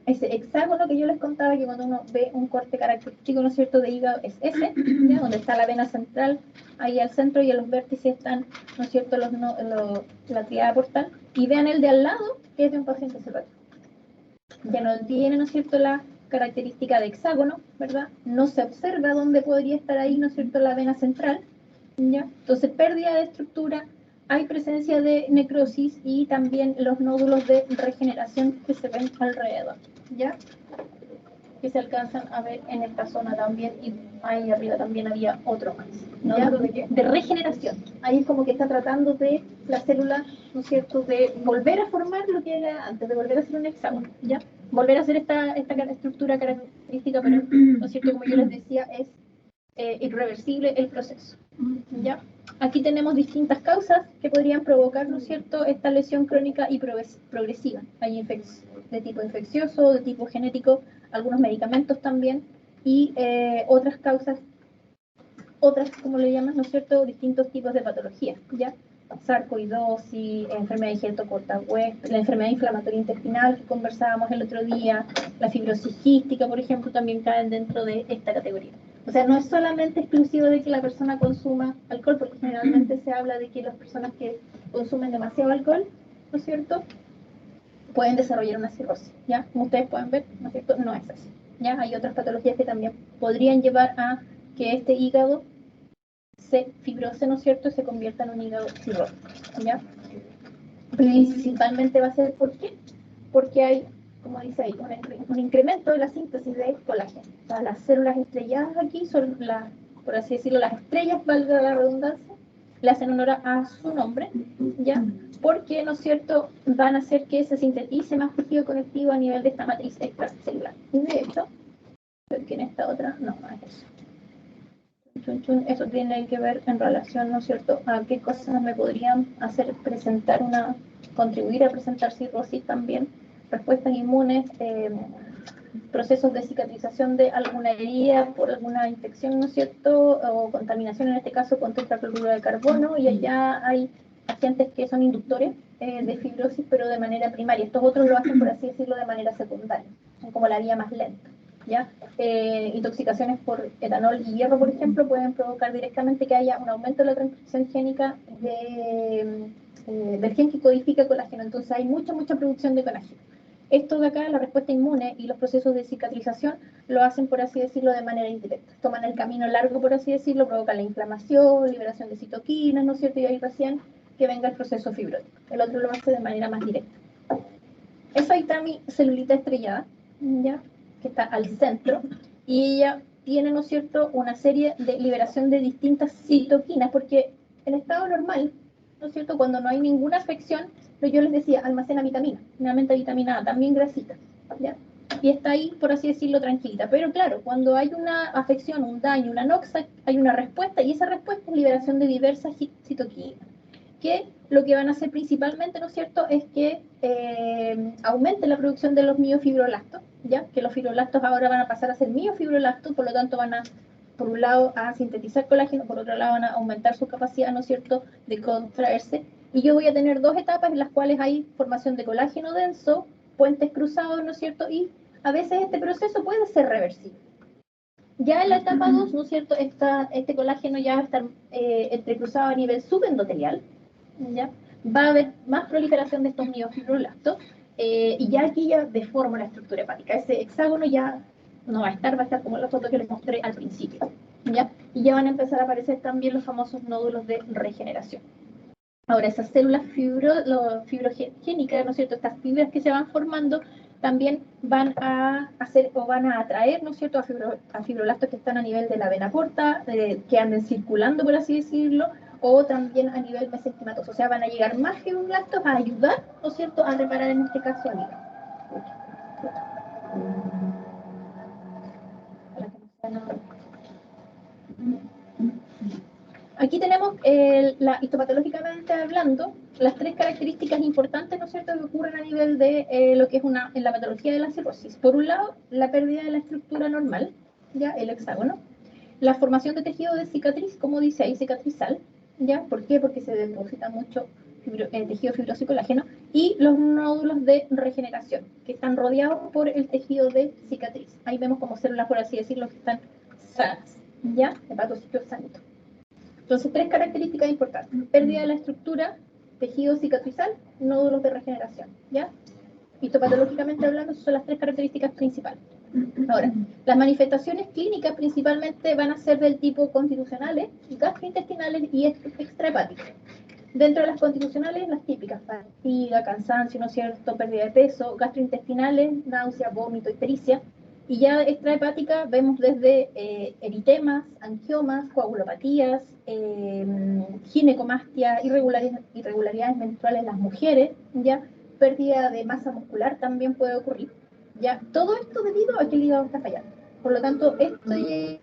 ese hexágono que yo les contaba, que cuando uno ve un corte característico, ¿no es cierto?, de hígado, es ese, ¿ya? Donde está la vena central, ahí al centro, y en los vértices están, ¿no es cierto?, la tríada portal, y vean el de al lado, que es de un paciente cirrótico, que no tiene, ¿no es cierto?, la característica de hexágono, ¿verdad? No se observa dónde podría estar ahí, ¿no es cierto?, la vena central, ¿ya? Entonces, pérdida de estructura, hay presencia de necrosis y también los nódulos de regeneración que se ven alrededor, ¿ya? Que se alcanzan a ver en esta zona también, y ahí arriba también había otro más, ¿ya? De regeneración. Ahí es como que está tratando de la célula, ¿no es cierto?, de volver a formar lo que era antes, de volver a ser un hexágono, ¿ya? Volver a hacer esta estructura característica, pero, ¿no es cierto?, como yo les decía, es irreversible el proceso, ¿ya? Aquí tenemos distintas causas que podrían provocar, ¿no es cierto?, esta lesión crónica y progresiva. Hay de tipo infeccioso, de tipo genético, algunos medicamentos también, y otras causas, como le llaman, ¿no es cierto?, distintos tipos de patologías, ¿ya? Sarcoidosis, enfermedad Higel-Costa-West, la enfermedad inflamatoria intestinal que conversábamos el otro día, la fibrosis quística, por ejemplo, también caen dentro de esta categoría. O sea, no es solamente exclusivo de que la persona consuma alcohol, porque generalmente se habla de que las personas que consumen demasiado alcohol, ¿no es cierto?, pueden desarrollar una cirrosis, ¿ya? Como ustedes pueden ver, ¿no es cierto?, no es así, ¿ya? Hay otras patologías que también podrían llevar a que este hígado se fibrose, ¿no es cierto?, y se convierta en un hígado cirrótico, ¿ya? Principalmente va a ser, ¿por qué? Porque hay, como dice ahí, un incremento de la síntesis de colágeno. O sea, las células estrelladas aquí son, por así decirlo, las estrellas, valga la redundancia, le hacen honor a su nombre, ¿ya? Porque, ¿no es cierto?, van a hacer que se sintetice más tejido conectivo a nivel de esta matriz extracelular. Y de hecho, porque en esta otra, no es eso. Eso tiene que ver en relación, ¿no es cierto?, a qué cosas me podrían hacer contribuir a presentar cirrosis también, respuestas inmunes, procesos de cicatrización de alguna herida por alguna infección, ¿no es cierto?, o contaminación, en este caso con tetracloruro de carbono, y allá hay agentes que son inductores de fibrosis, pero de manera primaria. Estos otros lo hacen, por así decirlo, de manera secundaria, son como la vía más lenta, ¿ya? Intoxicaciones por etanol y hierro, por ejemplo, pueden provocar directamente que haya un aumento de la transcripción génica del gen que codifica colágeno. Entonces hay mucha producción de colágeno. Esto de acá, la respuesta inmune y los procesos de cicatrización lo hacen, por así decirlo, de manera indirecta. Toman el camino largo, por así decirlo, provocan la inflamación, liberación de citoquinas, ¿no es cierto? Y ahí recién que venga el proceso fibrótico. El otro lo hace de manera más directa. Eso ahí está mi celulita estrellada, ¿ya?, que está al centro, y ella tiene, ¿no es cierto?, una serie de liberación de distintas citoquinas, porque en estado normal, ¿no es cierto?, cuando no hay ninguna afección, yo les decía, almacena vitamina, generalmente vitamina A, también grasita, ¿ya? Y está ahí, por así decirlo, tranquilita. Pero claro, cuando hay una afección, un daño, una noxa, hay una respuesta, y esa respuesta es liberación de diversas citoquinas, que lo que van a hacer principalmente, ¿no es cierto?, es que aumente la producción de los miofibrolastos, ¿ya? Que los fibroblastos ahora van a pasar a ser miofibrolastos, por lo tanto van a, por un lado, a sintetizar colágeno, por otro lado van a aumentar su capacidad, ¿no es cierto?, de contraerse, y yo voy a tener dos etapas en las cuales hay formación de colágeno denso, puentes cruzados, ¿no es cierto?, y a veces este proceso puede ser reversible. Ya en la etapa 2, ¿no es cierto?, este colágeno ya va a estar entrecruzado a nivel subendotelial, ¿ya? Va a haber más proliferación de estos miofibroblastos, y ya aquí ya deforma la estructura hepática. Ese hexágono ya no va a estar como la foto que les mostré al principio, ¿ya? Y ya van a empezar a aparecer también los famosos nódulos de regeneración. Ahora, esas células fibrogénicas, ¿no es cierto?, estas fibras que se van formando, también van a hacer o van a atraer, ¿no es cierto?, a fibroblastos que están a nivel de la vena porta, que anden circulando, por así decirlo, o también a nivel mesenquimatoso. O sea, van a llegar más fibroblastos a ayudar, ¿no es cierto?, a reparar en este caso el hígado. Aquí tenemos, histopatológicamente hablando, las tres características importantes, ¿no es cierto?, que ocurren a nivel de lo que es en la patología de la cirrosis. Por un lado, la pérdida de la estructura normal, ya, el hexágono, la formación de tejido de cicatriz, como dice ahí, cicatrizal, ¿ya? ¿Por qué? Porque se deposita mucho tejido fibroso y colágeno, y los nódulos de regeneración, que están rodeados por el tejido de cicatriz. Ahí vemos como células, por así decirlo, que están sanas, ¿ya? Hepatocitos sanitos. Entonces, 3 características importantes: pérdida de la estructura, tejido cicatrizal, nódulos de regeneración, ¿ya? Histopatológicamente hablando, son las 3 características principales. Ahora, las manifestaciones clínicas principalmente van a ser del tipo constitucionales, gastrointestinales y extrahepáticas. Dentro de las constitucionales, las típicas: fatiga, cansancio, ¿no es cierto?, pérdida de peso; gastrointestinales, náusea, vómito, ictericia; y ya extrahepática vemos desde eritemas, angiomas, coagulopatías, ginecomastia, irregularidades menstruales en las mujeres, ya pérdida de masa muscular también puede ocurrir. Ya, todo esto debido a que el hígado está fallando. Por lo tanto, esto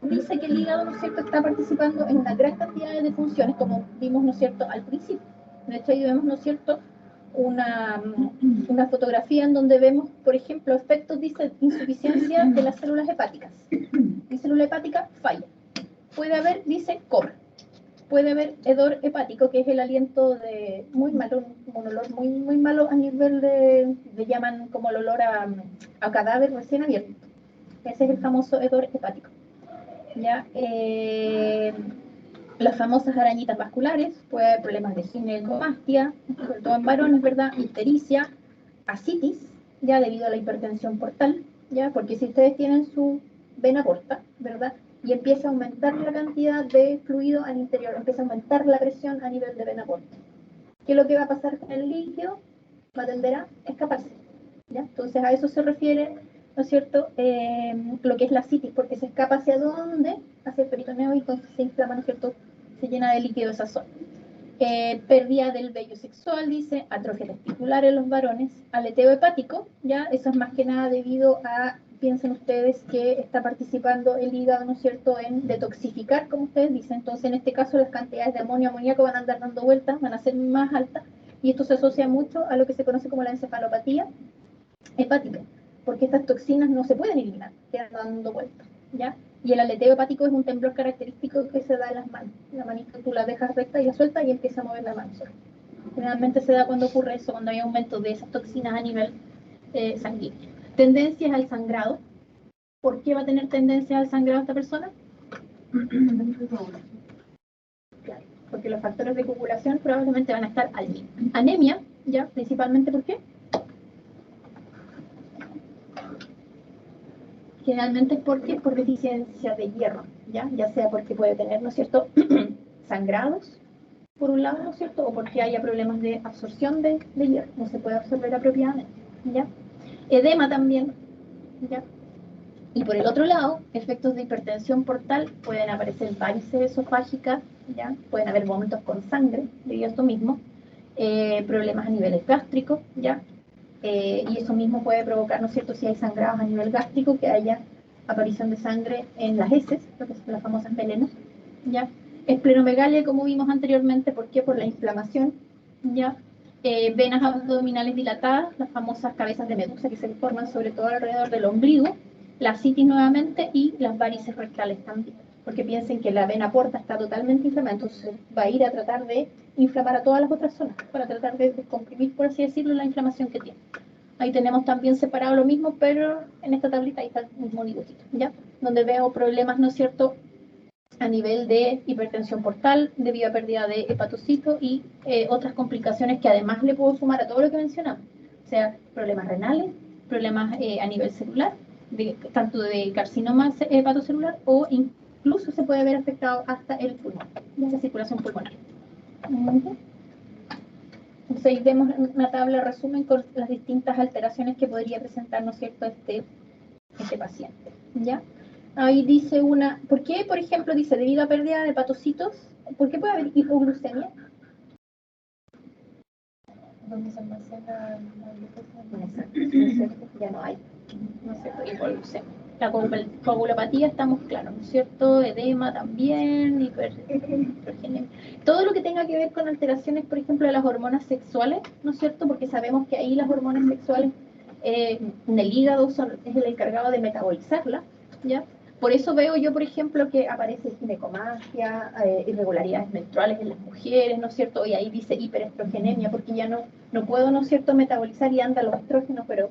dice que el hígado, ¿no es cierto?, está participando en una gran cantidad de funciones, como vimos, ¿no es cierto?, al principio. De hecho, ahí vemos, ¿no es cierto?, una fotografía en donde vemos, por ejemplo, efectos, dice, insuficiencia de las células hepáticas. La célula hepática falla. Puede haber, dice, coma. Puede haber hedor hepático, que es el aliento de muy malo, un olor muy, muy malo a nivel le llaman como el olor a cadáver recién abierto. Ese es el famoso hedor hepático. ¿Ya? Las famosas arañitas vasculares, puede haber problemas de ginecomastia, sobre todo en varones, ¿verdad? Ictericia, ascitis, ya debido a la hipertensión portal, ya, porque si ustedes tienen su vena porta, ¿verdad?, y empieza a aumentar la cantidad de fluido al interior, empieza a aumentar la presión a nivel de vena porta. ¿Qué es lo que va a pasar con el líquido? Va a tender a escaparse, ¿ya? Entonces a eso se refiere, ¿no es cierto?, lo que es la ascitis, porque se escapa hacia dónde, hacia el peritoneo, y entonces se inflama, ¿no es cierto?, se llena de líquido esa zona. Pérdida del vello sexual, dice, atrofia testicular en los varones, aleteo hepático, ya, eso es más que nada debido a, piensen ustedes que está participando el hígado, ¿no es cierto?, en detoxificar, como ustedes dicen. Entonces, en este caso, las cantidades de amonio, amoníaco van a andar dando vueltas, van a ser más altas, y esto se asocia mucho a lo que se conoce como la encefalopatía hepática, porque estas toxinas no se pueden eliminar, quedan dando vueltas, ¿ya? Y el aleteo hepático es un temblor característico que se da en las manos. La manita tú la dejas recta y la sueltas y empieza a mover la mano sola. Generalmente se da cuando ocurre eso, cuando hay aumento de esas toxinas a nivel sanguíneo. Tendencias al sangrado. ¿Por qué va a tener tendencias al sangrado esta persona? Claro, porque los factores de coagulación probablemente van a estar al mismo. Anemia, ya, principalmente, ¿por qué? Generalmente es porque por deficiencia de hierro, ya sea porque puede tener, ¿no es cierto?, sangrados, por un lado, ¿no es cierto?, o porque haya problemas de absorción de hierro, no se puede absorber apropiadamente, ¿ya? Edema también, ¿ya? Y por el otro lado, efectos de hipertensión portal, pueden aparecer varices esofágicas, ¿ya? Pueden haber vómitos con sangre, debido a esto mismo, problemas a niveles gástricos, ¿ya? Y eso mismo puede provocar, ¿no es cierto?, si hay sangrados a nivel gástrico, que haya aparición de sangre en las heces, lo que son las famosas melenas, ¿ya? Esplenomegalia, como vimos anteriormente, ¿por qué? Por la inflamación, ¿ya? Venas abdominales dilatadas, las famosas cabezas de medusa que se forman sobre todo alrededor del ombligo, la ascitis nuevamente, y las varices rectales también, porque piensen que la vena porta está totalmente inflamada, entonces va a ir a tratar de inflamar a todas las otras zonas, para tratar de descomprimir, por así decirlo, la inflamación que tiene. Ahí tenemos también separado lo mismo, pero en esta tablita ahí está el mismo dibujito, ¿ya? Donde veo problemas, ¿no es cierto?, a nivel de hipertensión portal, debido a pérdida de hepatocitos y otras complicaciones que además le puedo sumar a todo lo que mencionamos, o sea, problemas renales, problemas a nivel celular, tanto de carcinoma hepatocelular, o incluso se puede ver afectado hasta el pulmón, la circulación pulmonar. Entonces ahí vemos una tabla de resumen con las distintas alteraciones que podría presentar, ¿no es cierto?, este paciente, ¿ya? Ahí dice una, ¿por qué, por ejemplo, dice, debido a pérdida de hepatocitos, ¿por qué puede haber hipoglucemia? Donde se almacena la glucosa, ya no hay, ¿no es cierto?, hipoglucemia. La coagulopatía estamos claros, ¿no es cierto?, edema también, hipergenemia. Todo lo que tenga que ver con alteraciones, por ejemplo, de las hormonas sexuales, ¿no es cierto?, porque sabemos que ahí las hormonas sexuales en el hígado es el encargado de metabolizarlas, ¿ya? Por eso veo yo, por ejemplo, que aparece ginecomastia, irregularidades menstruales en las mujeres, ¿no es cierto? Y ahí dice hiperestrogenemia, porque ya no puedo, ¿no es cierto?, metabolizar y anda los estrógenos, pero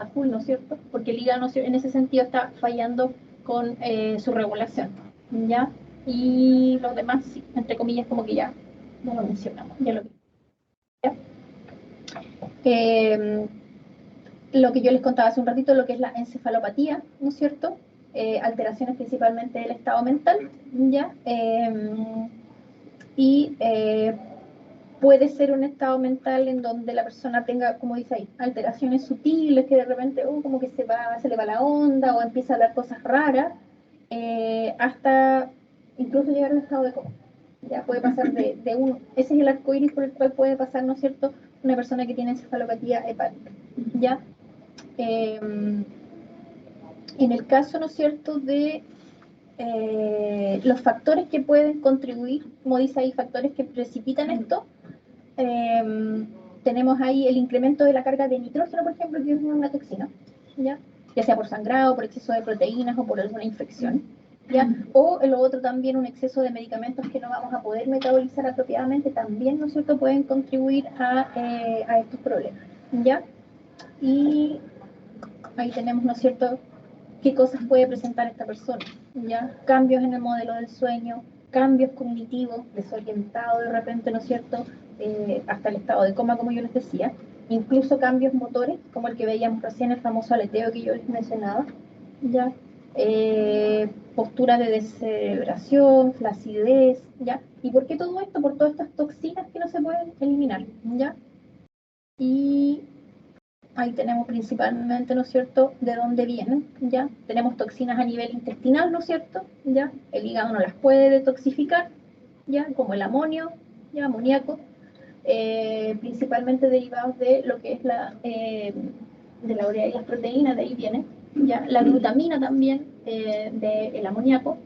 a full, ¿no es cierto? Porque el hígado, ¿no es cierto?, en ese sentido está fallando con su regulación, ¿ya? Y los demás, sí, entre comillas, como que ya lo mencionamos, ya lo vi. ¿Ya? Lo que yo les contaba hace un ratito, lo que es la encefalopatía, ¿no es cierto? Alteraciones principalmente del estado mental, ¿ya? Y puede ser un estado mental en donde la persona tenga, como dice ahí, alteraciones sutiles, que de repente como que se le va la onda o empieza a hablar cosas raras, hasta incluso llegar a un estado de coma. Ya puede pasar de uno. Ese es el arco iris por el cual puede pasar, ¿no es cierto?, una persona que tiene encefalopatía hepática. ¿Ya? En el caso, ¿no es cierto?, de los factores que pueden contribuir, como dice ahí, factores que precipitan esto, tenemos ahí el incremento de la carga de nitrógeno, por ejemplo, que es una toxina, ¿ya? Ya sea por sangrado, por exceso de proteínas o por alguna infección, ¿ya? O lo otro también, un exceso de medicamentos que no vamos a poder metabolizar apropiadamente, también, ¿no es cierto?, pueden contribuir a estos problemas, ¿ya? Y ahí tenemos, ¿no es cierto?, qué cosas puede presentar esta persona, ¿ya? Cambios en el modelo del sueño, cambios cognitivos, desorientado de repente, ¿no es cierto?, hasta el estado de coma, como yo les decía, incluso cambios motores, como el que veíamos recién, el famoso aleteo que yo les mencionaba, ¿ya? Postura de descerebración, flacidez, ¿ya? ¿Y por qué todo esto? Por todas estas toxinas que no se pueden eliminar, ¿ya? Y ahí tenemos principalmente, ¿no es cierto?, de dónde vienen, ¿ya? Tenemos toxinas a nivel intestinal, ¿no es cierto?, ¿ya? El hígado no las puede detoxificar, ¿ya? Como el amonio, ¿ya? Amoníaco, principalmente derivados de lo que es de la urea y las proteínas, de ahí viene, ¿ya? La glutamina también, del amoníaco.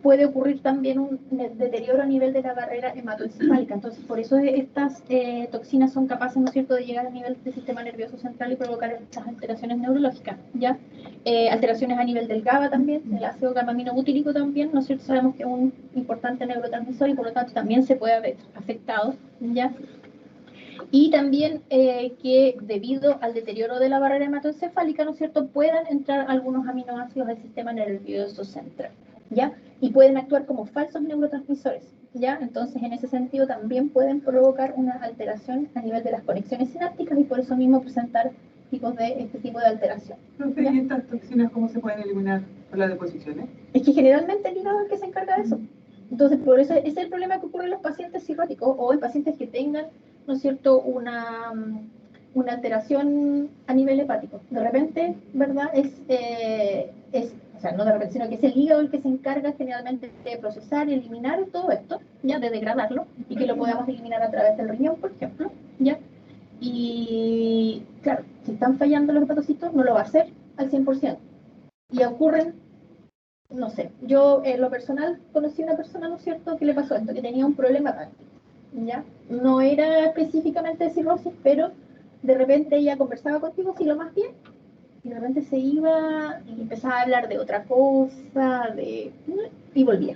Puede ocurrir también un deterioro a nivel de la barrera hematoencefálica. Entonces, por eso estas toxinas son capaces, ¿no es cierto?, de llegar a nivel del sistema nervioso central y provocar estas alteraciones neurológicas, ¿ya? Alteraciones a nivel del GABA también, el ácido gamma-aminobutírico también, ¿no es cierto? Sabemos que es un importante neurotransmisor y por lo tanto también se puede haber afectado, ¿ya? Y también que debido al deterioro de la barrera hematoencefálica, ¿no es cierto?, puedan entrar algunos aminoácidos al sistema nervioso central, ¿ya? Y pueden actuar como falsos neurotransmisores, ¿ya? Entonces, en ese sentido, también pueden provocar una alteración a nivel de las conexiones sinápticas y por eso mismo presentar este tipo de alteración. Profe, ¿y estas toxinas cómo se pueden eliminar con las deposiciones? Es que generalmente el hígado es el que se encarga de eso. Entonces, por eso ese es el problema que ocurre en los pacientes cirróticos o en pacientes que tengan, ¿no es cierto?, una alteración a nivel hepático. De repente, ¿verdad? O sea, no de repente, sino que es el hígado el que se encarga generalmente de procesar y eliminar todo esto, ya de degradarlo, y que lo podamos eliminar a través del riñón, por ejemplo, ¿ya? Y claro, si están fallando los hepatocitos, no lo va a hacer al 100%. Y ocurren, no sé, yo en lo personal conocí a una persona, ¿no es cierto?, que le pasó esto, que tenía un problema hepático, ¿ya? No era específicamente de cirrosis, pero de repente ella conversaba contigo, sí, lo más bien, y de repente se iba y empezaba a hablar de otra cosa, y volvía.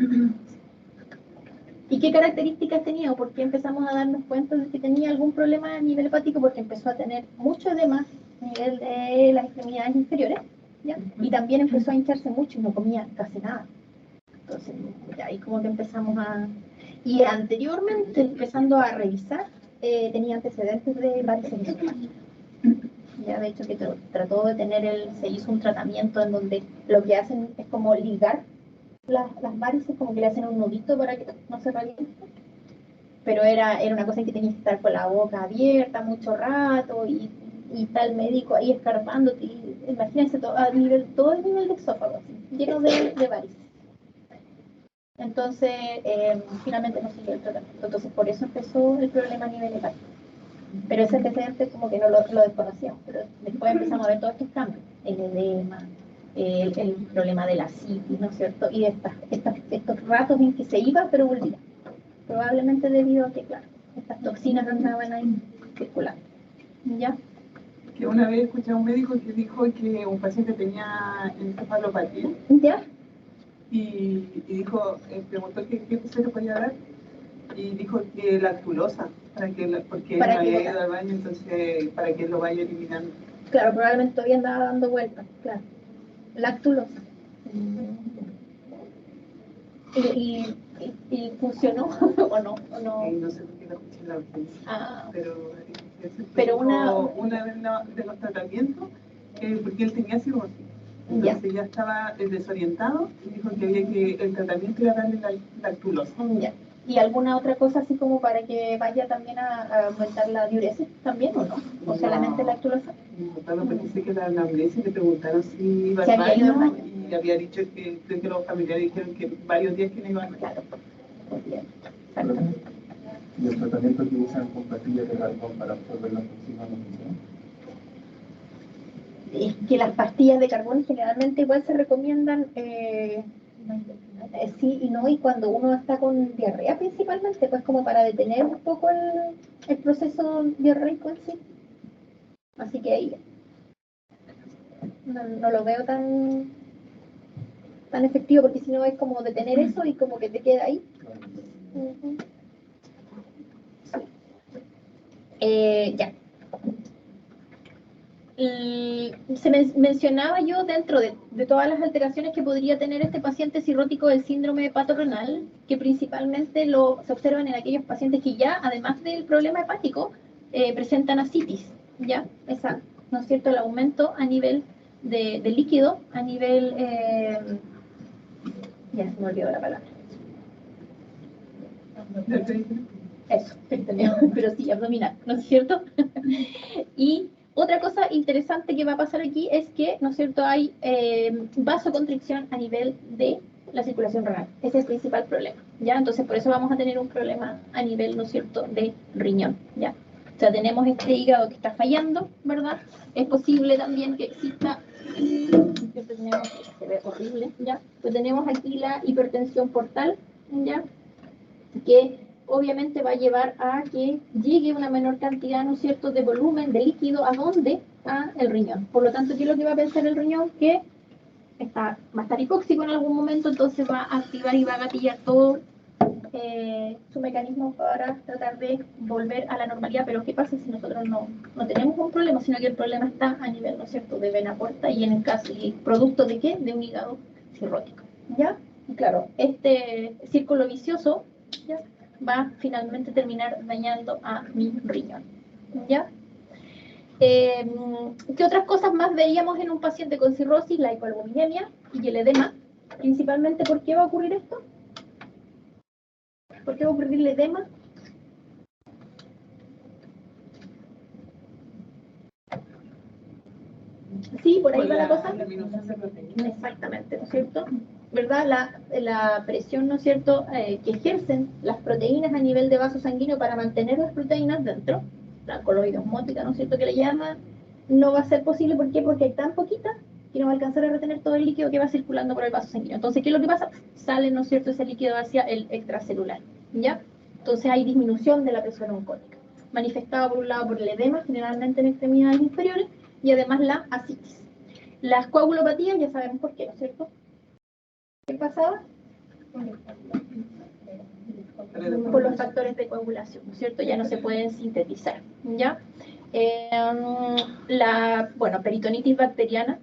¿Y qué características tenía? ¿O por qué empezamos a darnos cuenta de que tenía algún problema a nivel hepático? Porque empezó a tener mucho edema a nivel de las extremidades inferiores, ¿ya? Y también empezó a hincharse mucho y no comía casi nada. Entonces, ya ahí como que empezamos a... Y anteriormente, empezando a revisar, tenía antecedentes de varices esofágicas. Ya de hecho que trató de se hizo un tratamiento en donde lo que hacen es como ligar las varices, como que le hacen un nudito para que no se reviente. Pero era una cosa en que tenías que estar con la boca abierta mucho rato y está el médico ahí escarbándote. Imagínense todo el nivel de esófago, así, lleno de varices. Entonces, finalmente no siguió el tratamiento. Entonces, por eso empezó el problema a nivel hepático. Pero ese antecedente como que no lo desconocíamos. Pero después empezamos a ver todos estos cambios. El edema, el problema de la citis, ¿no es cierto? Y estos ratos en que se iba, pero volvía. Probablemente debido a que, claro, estas toxinas andaban ahí circulando. ¿Ya? que una vez escuché a un médico que dijo que un paciente tenía encefalopatía ¿Ya? y dijo, preguntó qué se le podía dar y dijo que lactulosa, porque él Para no que había botara. ido al baño, entonces para que lo vaya eliminando. Claro, probablemente todavía andaba dando vueltas, claro. Lactulosa. ¿Y funcionó o no? ¿O no? No sé por qué lo escuché en la urgencia, Ah, pero pero una de los tratamientos, porque él tenía cirrosis. ya. Entonces ya estaba desorientado y dijo que había que el tratamiento era darle la lactulosa. Ya. ¿Y alguna otra cosa así como para que vaya también a aumentar la diuresis también o no? ¿O solamente la lactulosa? Claro, porque sé que la anamnesis le preguntaron si iba Si al había ido al baño baño. y había dicho que creo que los familiares dijeron que varios días que no iba al baño. Claro. Muy bien. Exactamente. ¿Y el tratamiento que usan con pastillas de carbón para absorber la toxina no funciona? Es que las pastillas de carbón generalmente igual se recomiendan sí y no, y cuando uno está con diarrea principalmente, pues como para detener un poco el proceso diarreico en sí. Así que ahí no lo veo tan efectivo, porque si no es como detener eso y como que te queda ahí. Ujú. Ya. Mencionaba yo dentro de todas las alteraciones que podría tener este paciente cirrótico del síndrome hepatorenal, que principalmente se observan en aquellos pacientes que ya, además del problema hepático, presentan ascitis, ¿ya? Esa, ¿no es cierto?, el aumento a nivel de líquido, a nivel, ya se me olvidó la palabra. Eso, pero sí, abdominal, ¿no es cierto? Y otra cosa interesante que va a pasar aquí es que, ¿no es cierto?, hay vasoconstricción a nivel de la circulación renal. Ese es el principal problema, ¿ya? Entonces, por eso vamos a tener un problema a nivel, ¿no es cierto?, de riñón, ¿ya? O sea, tenemos este hígado que está fallando, ¿verdad? Es posible también que exista, se ve horrible, ¿ya? Pues tenemos aquí la hipertensión portal, ¿ya? Que obviamente va a llevar a que llegue una menor cantidad, ¿no es cierto?, de volumen, de líquido, ¿a dónde? A el riñón. Por lo tanto, ¿qué es lo que va a pensar el riñón? Que va a estar hipóxico en algún momento, entonces va a activar y va a gatillar todo su mecanismo para tratar de volver a la normalidad. Pero ¿qué pasa si nosotros no tenemos un problema, sino que el problema está a nivel, ¿no es cierto?, de vena porta y en el caso, ¿y producto de qué? De un hígado cirrótico, ¿ya? Y claro, este círculo vicioso, ¿ya?, va a finalmente terminar dañando a mi riñón, ¿ya? ¿Qué otras cosas más veíamos en un paciente con cirrosis? La hipoalbuminemia y el edema. Principalmente, ¿por qué va a ocurrir esto? ¿Por qué va a ocurrir el edema? Sí, por ahí va la cosa. Exactamente, ¿no es cierto? ¿Verdad? La presión, ¿no es cierto?, que ejercen las proteínas a nivel de vaso sanguíneo para mantener las proteínas dentro, la coloide osmótica, ¿no es cierto?, que le llaman, no va a ser posible. ¿Por qué? Porque hay tan poquita que no va a alcanzar a retener todo el líquido que va circulando por el vaso sanguíneo. Entonces, ¿qué es lo que pasa? Sale, ¿no es cierto?, ese líquido hacia el extracelular, ¿ya? Entonces hay disminución de la presión oncótica, manifestada por un lado por el edema, generalmente en extremidades inferiores, y además la ascitis. Las coagulopatías ya sabemos por qué, ¿no es cierto? ¿Qué pasaba? Por los factores de coagulación, ¿no es cierto? Ya no se pueden sintetizar, ¿ya? Peritonitis bacteriana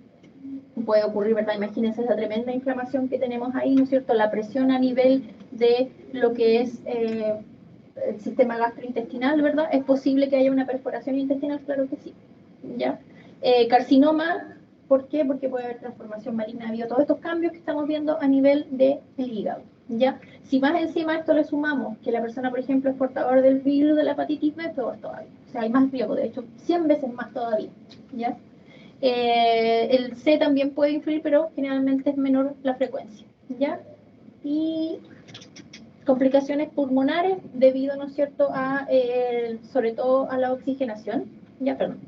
puede ocurrir, ¿verdad? Imagínense esa tremenda inflamación que tenemos ahí, ¿no es cierto? La presión a nivel de lo que es el sistema gastrointestinal, ¿verdad? ¿Es posible que haya una perforación intestinal? Claro que sí, ¿ya? Carcinoma, ¿por qué? Porque puede haber transformación maligna debido a todos estos cambios que estamos viendo a nivel del hígado, ¿ya? Si más encima a esto le sumamos que la persona, por ejemplo, es portador del virus de la hepatitis B, peor todavía. O sea, hay más riesgo, de hecho, 100 veces más todavía, ¿ya? El C también puede influir, pero generalmente es menor la frecuencia, ¿ya? Y complicaciones pulmonares debido, ¿no es cierto?, a, sobre todo a la oxigenación, ¿ya? Perdón.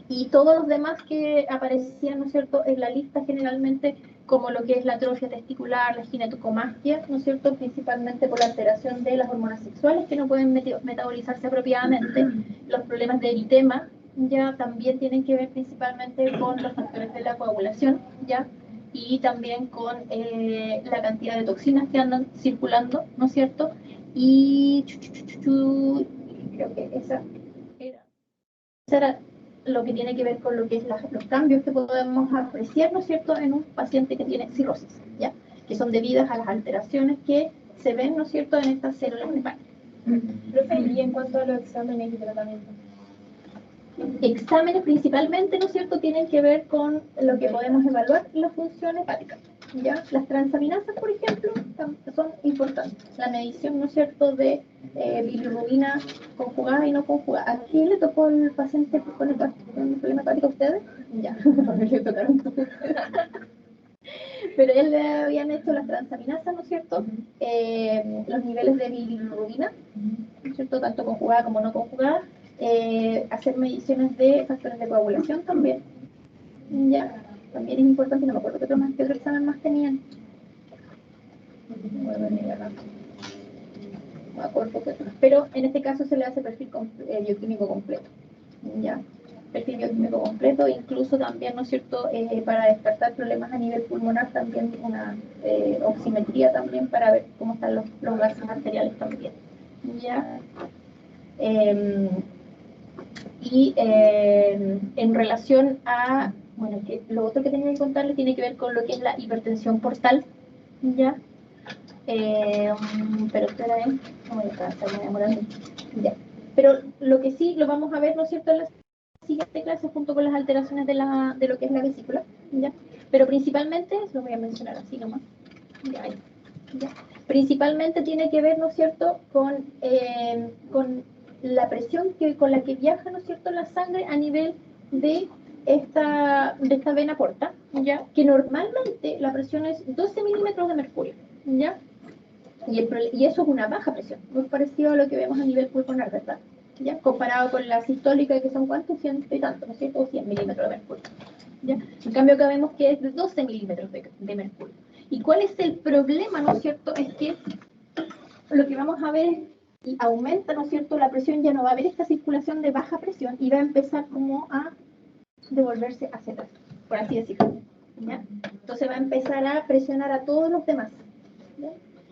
Y todos los demás que aparecían, ¿no es cierto?, en la lista generalmente, como lo que es la atrofia testicular, la ginetocomastia, ¿no es cierto?, principalmente por la alteración de las hormonas sexuales que no pueden metabolizarse apropiadamente, los problemas de eritema, ya también tienen que ver principalmente con los factores de la coagulación, ya, y también con la cantidad de toxinas que andan circulando, ¿no es cierto? Y creo que esa era lo que tiene que ver con lo que es los cambios que podemos apreciar, ¿no es cierto?, en un paciente que tiene cirrosis, ¿ya? Que son debidas a las alteraciones que se ven, ¿no es cierto?, en estas células hepáticas. Profe, y en cuanto a los exámenes y tratamientos. Exámenes principalmente, ¿no es cierto?, tienen que ver con lo que podemos evaluar la función hepática, ¿ya? Las transaminasas, por ejemplo, son importantes. La medición, ¿no es cierto?, de bilirrubina conjugada y no conjugada. ¿A quién le tocó el paciente con problema hepático a ustedes? Ya, le tocaron. Pero ya le habían hecho las transaminasas, ¿no es cierto?, los niveles de bilirrubina, ¿no es cierto?, tanto conjugada como no conjugada, hacer mediciones de factores de coagulación también. Ya, también es importante, no me acuerdo qué otro examen más tenían. No me acuerdo qué otro. Pero en este caso se le hace perfil bioquímico completo. Ya, perfil bioquímico completo, incluso también, ¿no es cierto?, para descartar problemas a nivel pulmonar, también una oximetría también para ver cómo están los gases arteriales también. Ya. Y en relación a, bueno, que lo otro que tenía que contarles tiene que ver con lo que es la hipertensión portal, ¿ya? Pero espera, no voy a estar demorando, ya. Pero lo que sí lo vamos a ver, ¿no es cierto?, en la siguiente clase junto con las alteraciones de lo que es la vesícula, ¿ya? Pero principalmente, lo voy a mencionar así nomás, ya, ya. Principalmente tiene que ver, ¿no es cierto?, con la presión con la que viaja, ¿no es cierto?, la sangre a nivel de esta vena porta, ¿ya? Que normalmente la presión es 12 milímetros de mercurio, ¿ya? Y eso es una baja presión, muy parecido a lo que vemos a nivel pulmonar, ¿verdad? ¿Ya? Comparado con la sistólica, que son ¿cuántos? 100 y tanto, ¿no es cierto? O 100 milímetros de mercurio, ¿ya? En cambio acá vemos que es de 12 milímetros de mercurio. ¿Y cuál es el problema, no es cierto? Es que lo que vamos a ver es y aumenta, ¿no es cierto?, la presión, ya no va a haber esta circulación de baja presión y va a empezar como a devolverse hacia atrás, por así decirlo, ¿ya? Entonces va a empezar a presionar a todos los demás, ¿ya?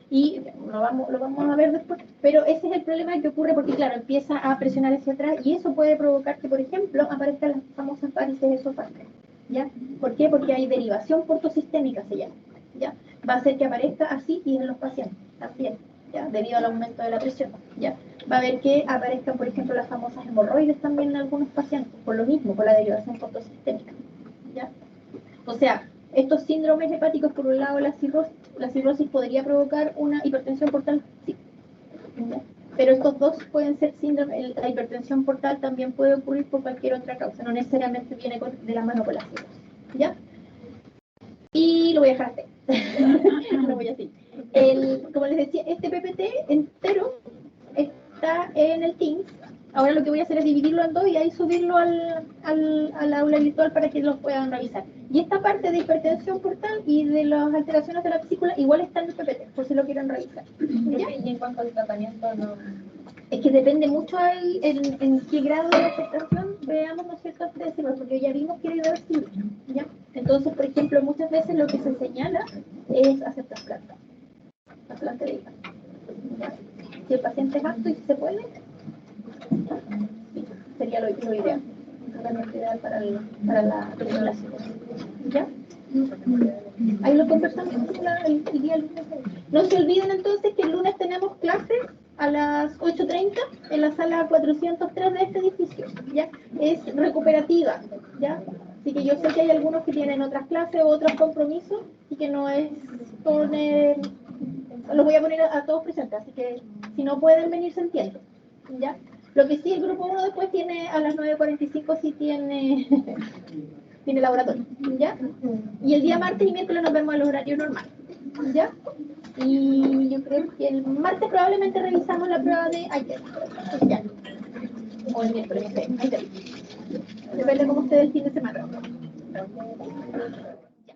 Y lo vamos a ver después, pero ese es el problema que ocurre porque, claro, empieza a presionar hacia atrás y eso puede provocar que, por ejemplo, aparezcan las famosas varices esofágicas, ¿ya? ¿Por qué? Porque hay derivación portosistémica, se llama, ¿ya? Va a hacer que aparezca así y en los pacientes también, ¿ya? Debido al aumento de la presión, ¿ya? Va a haber que aparezcan, por ejemplo, las famosas hemorroides también en algunos pacientes, por lo mismo, por la derivación portosistémica, ¿ya? O sea, estos síndromes hepáticos, por un lado, la cirrosis podría provocar una hipertensión portal, sí, ¿ya? Pero estos dos pueden ser síndromes, la hipertensión portal también puede ocurrir por cualquier otra causa, no necesariamente viene de la mano con la cirrosis, ¿ya? Y lo voy a dejar así. Lo voy a decir. Como les decía, este PPT entero está en el Teams. Ahora lo que voy a hacer es dividirlo en dos y ahí subirlo al aula virtual para que lo puedan revisar. Y esta parte de hipertensión portal y de las alteraciones de la vesícula igual está en el PPT, por si lo quieren revisar. ¿Ya? Y en cuanto al tratamiento, no. Es que depende mucho en qué grado de afectación veamos, ¿no es cierto?, porque ya vimos que era irreversible, ¿ya? Entonces, por ejemplo, muchas veces lo que se señala es hacer trasplante de hígado, ¿ya? Si el paciente es apto y si se puede, sí, sería lo ideal, un tratamiento ideal para la cirrosis, ¿ya? Ahí lo conversamos el día lunes. No se olviden entonces que el lunes tenemos clases a las 8:30 en la sala 403 de este edificio, ¿ya? Es recuperativa, ¿ya? Así que yo sé que hay algunos que tienen otras clases o otros compromisos y que no es con los voy a poner a todos presentes, así que si no pueden venir se entiende, ¿ya? Lo que sí, el grupo 1 después tiene a las 9:45 sí tiene laboratorio, ¿ya? Y el día martes y miércoles nos vemos al horario normal, ¿ya? Y yo creo que el martes probablemente revisamos la prueba de ayer, ya. O el miércoles, no sé, ayer. Depende cómo esté el fin de semana. Ya.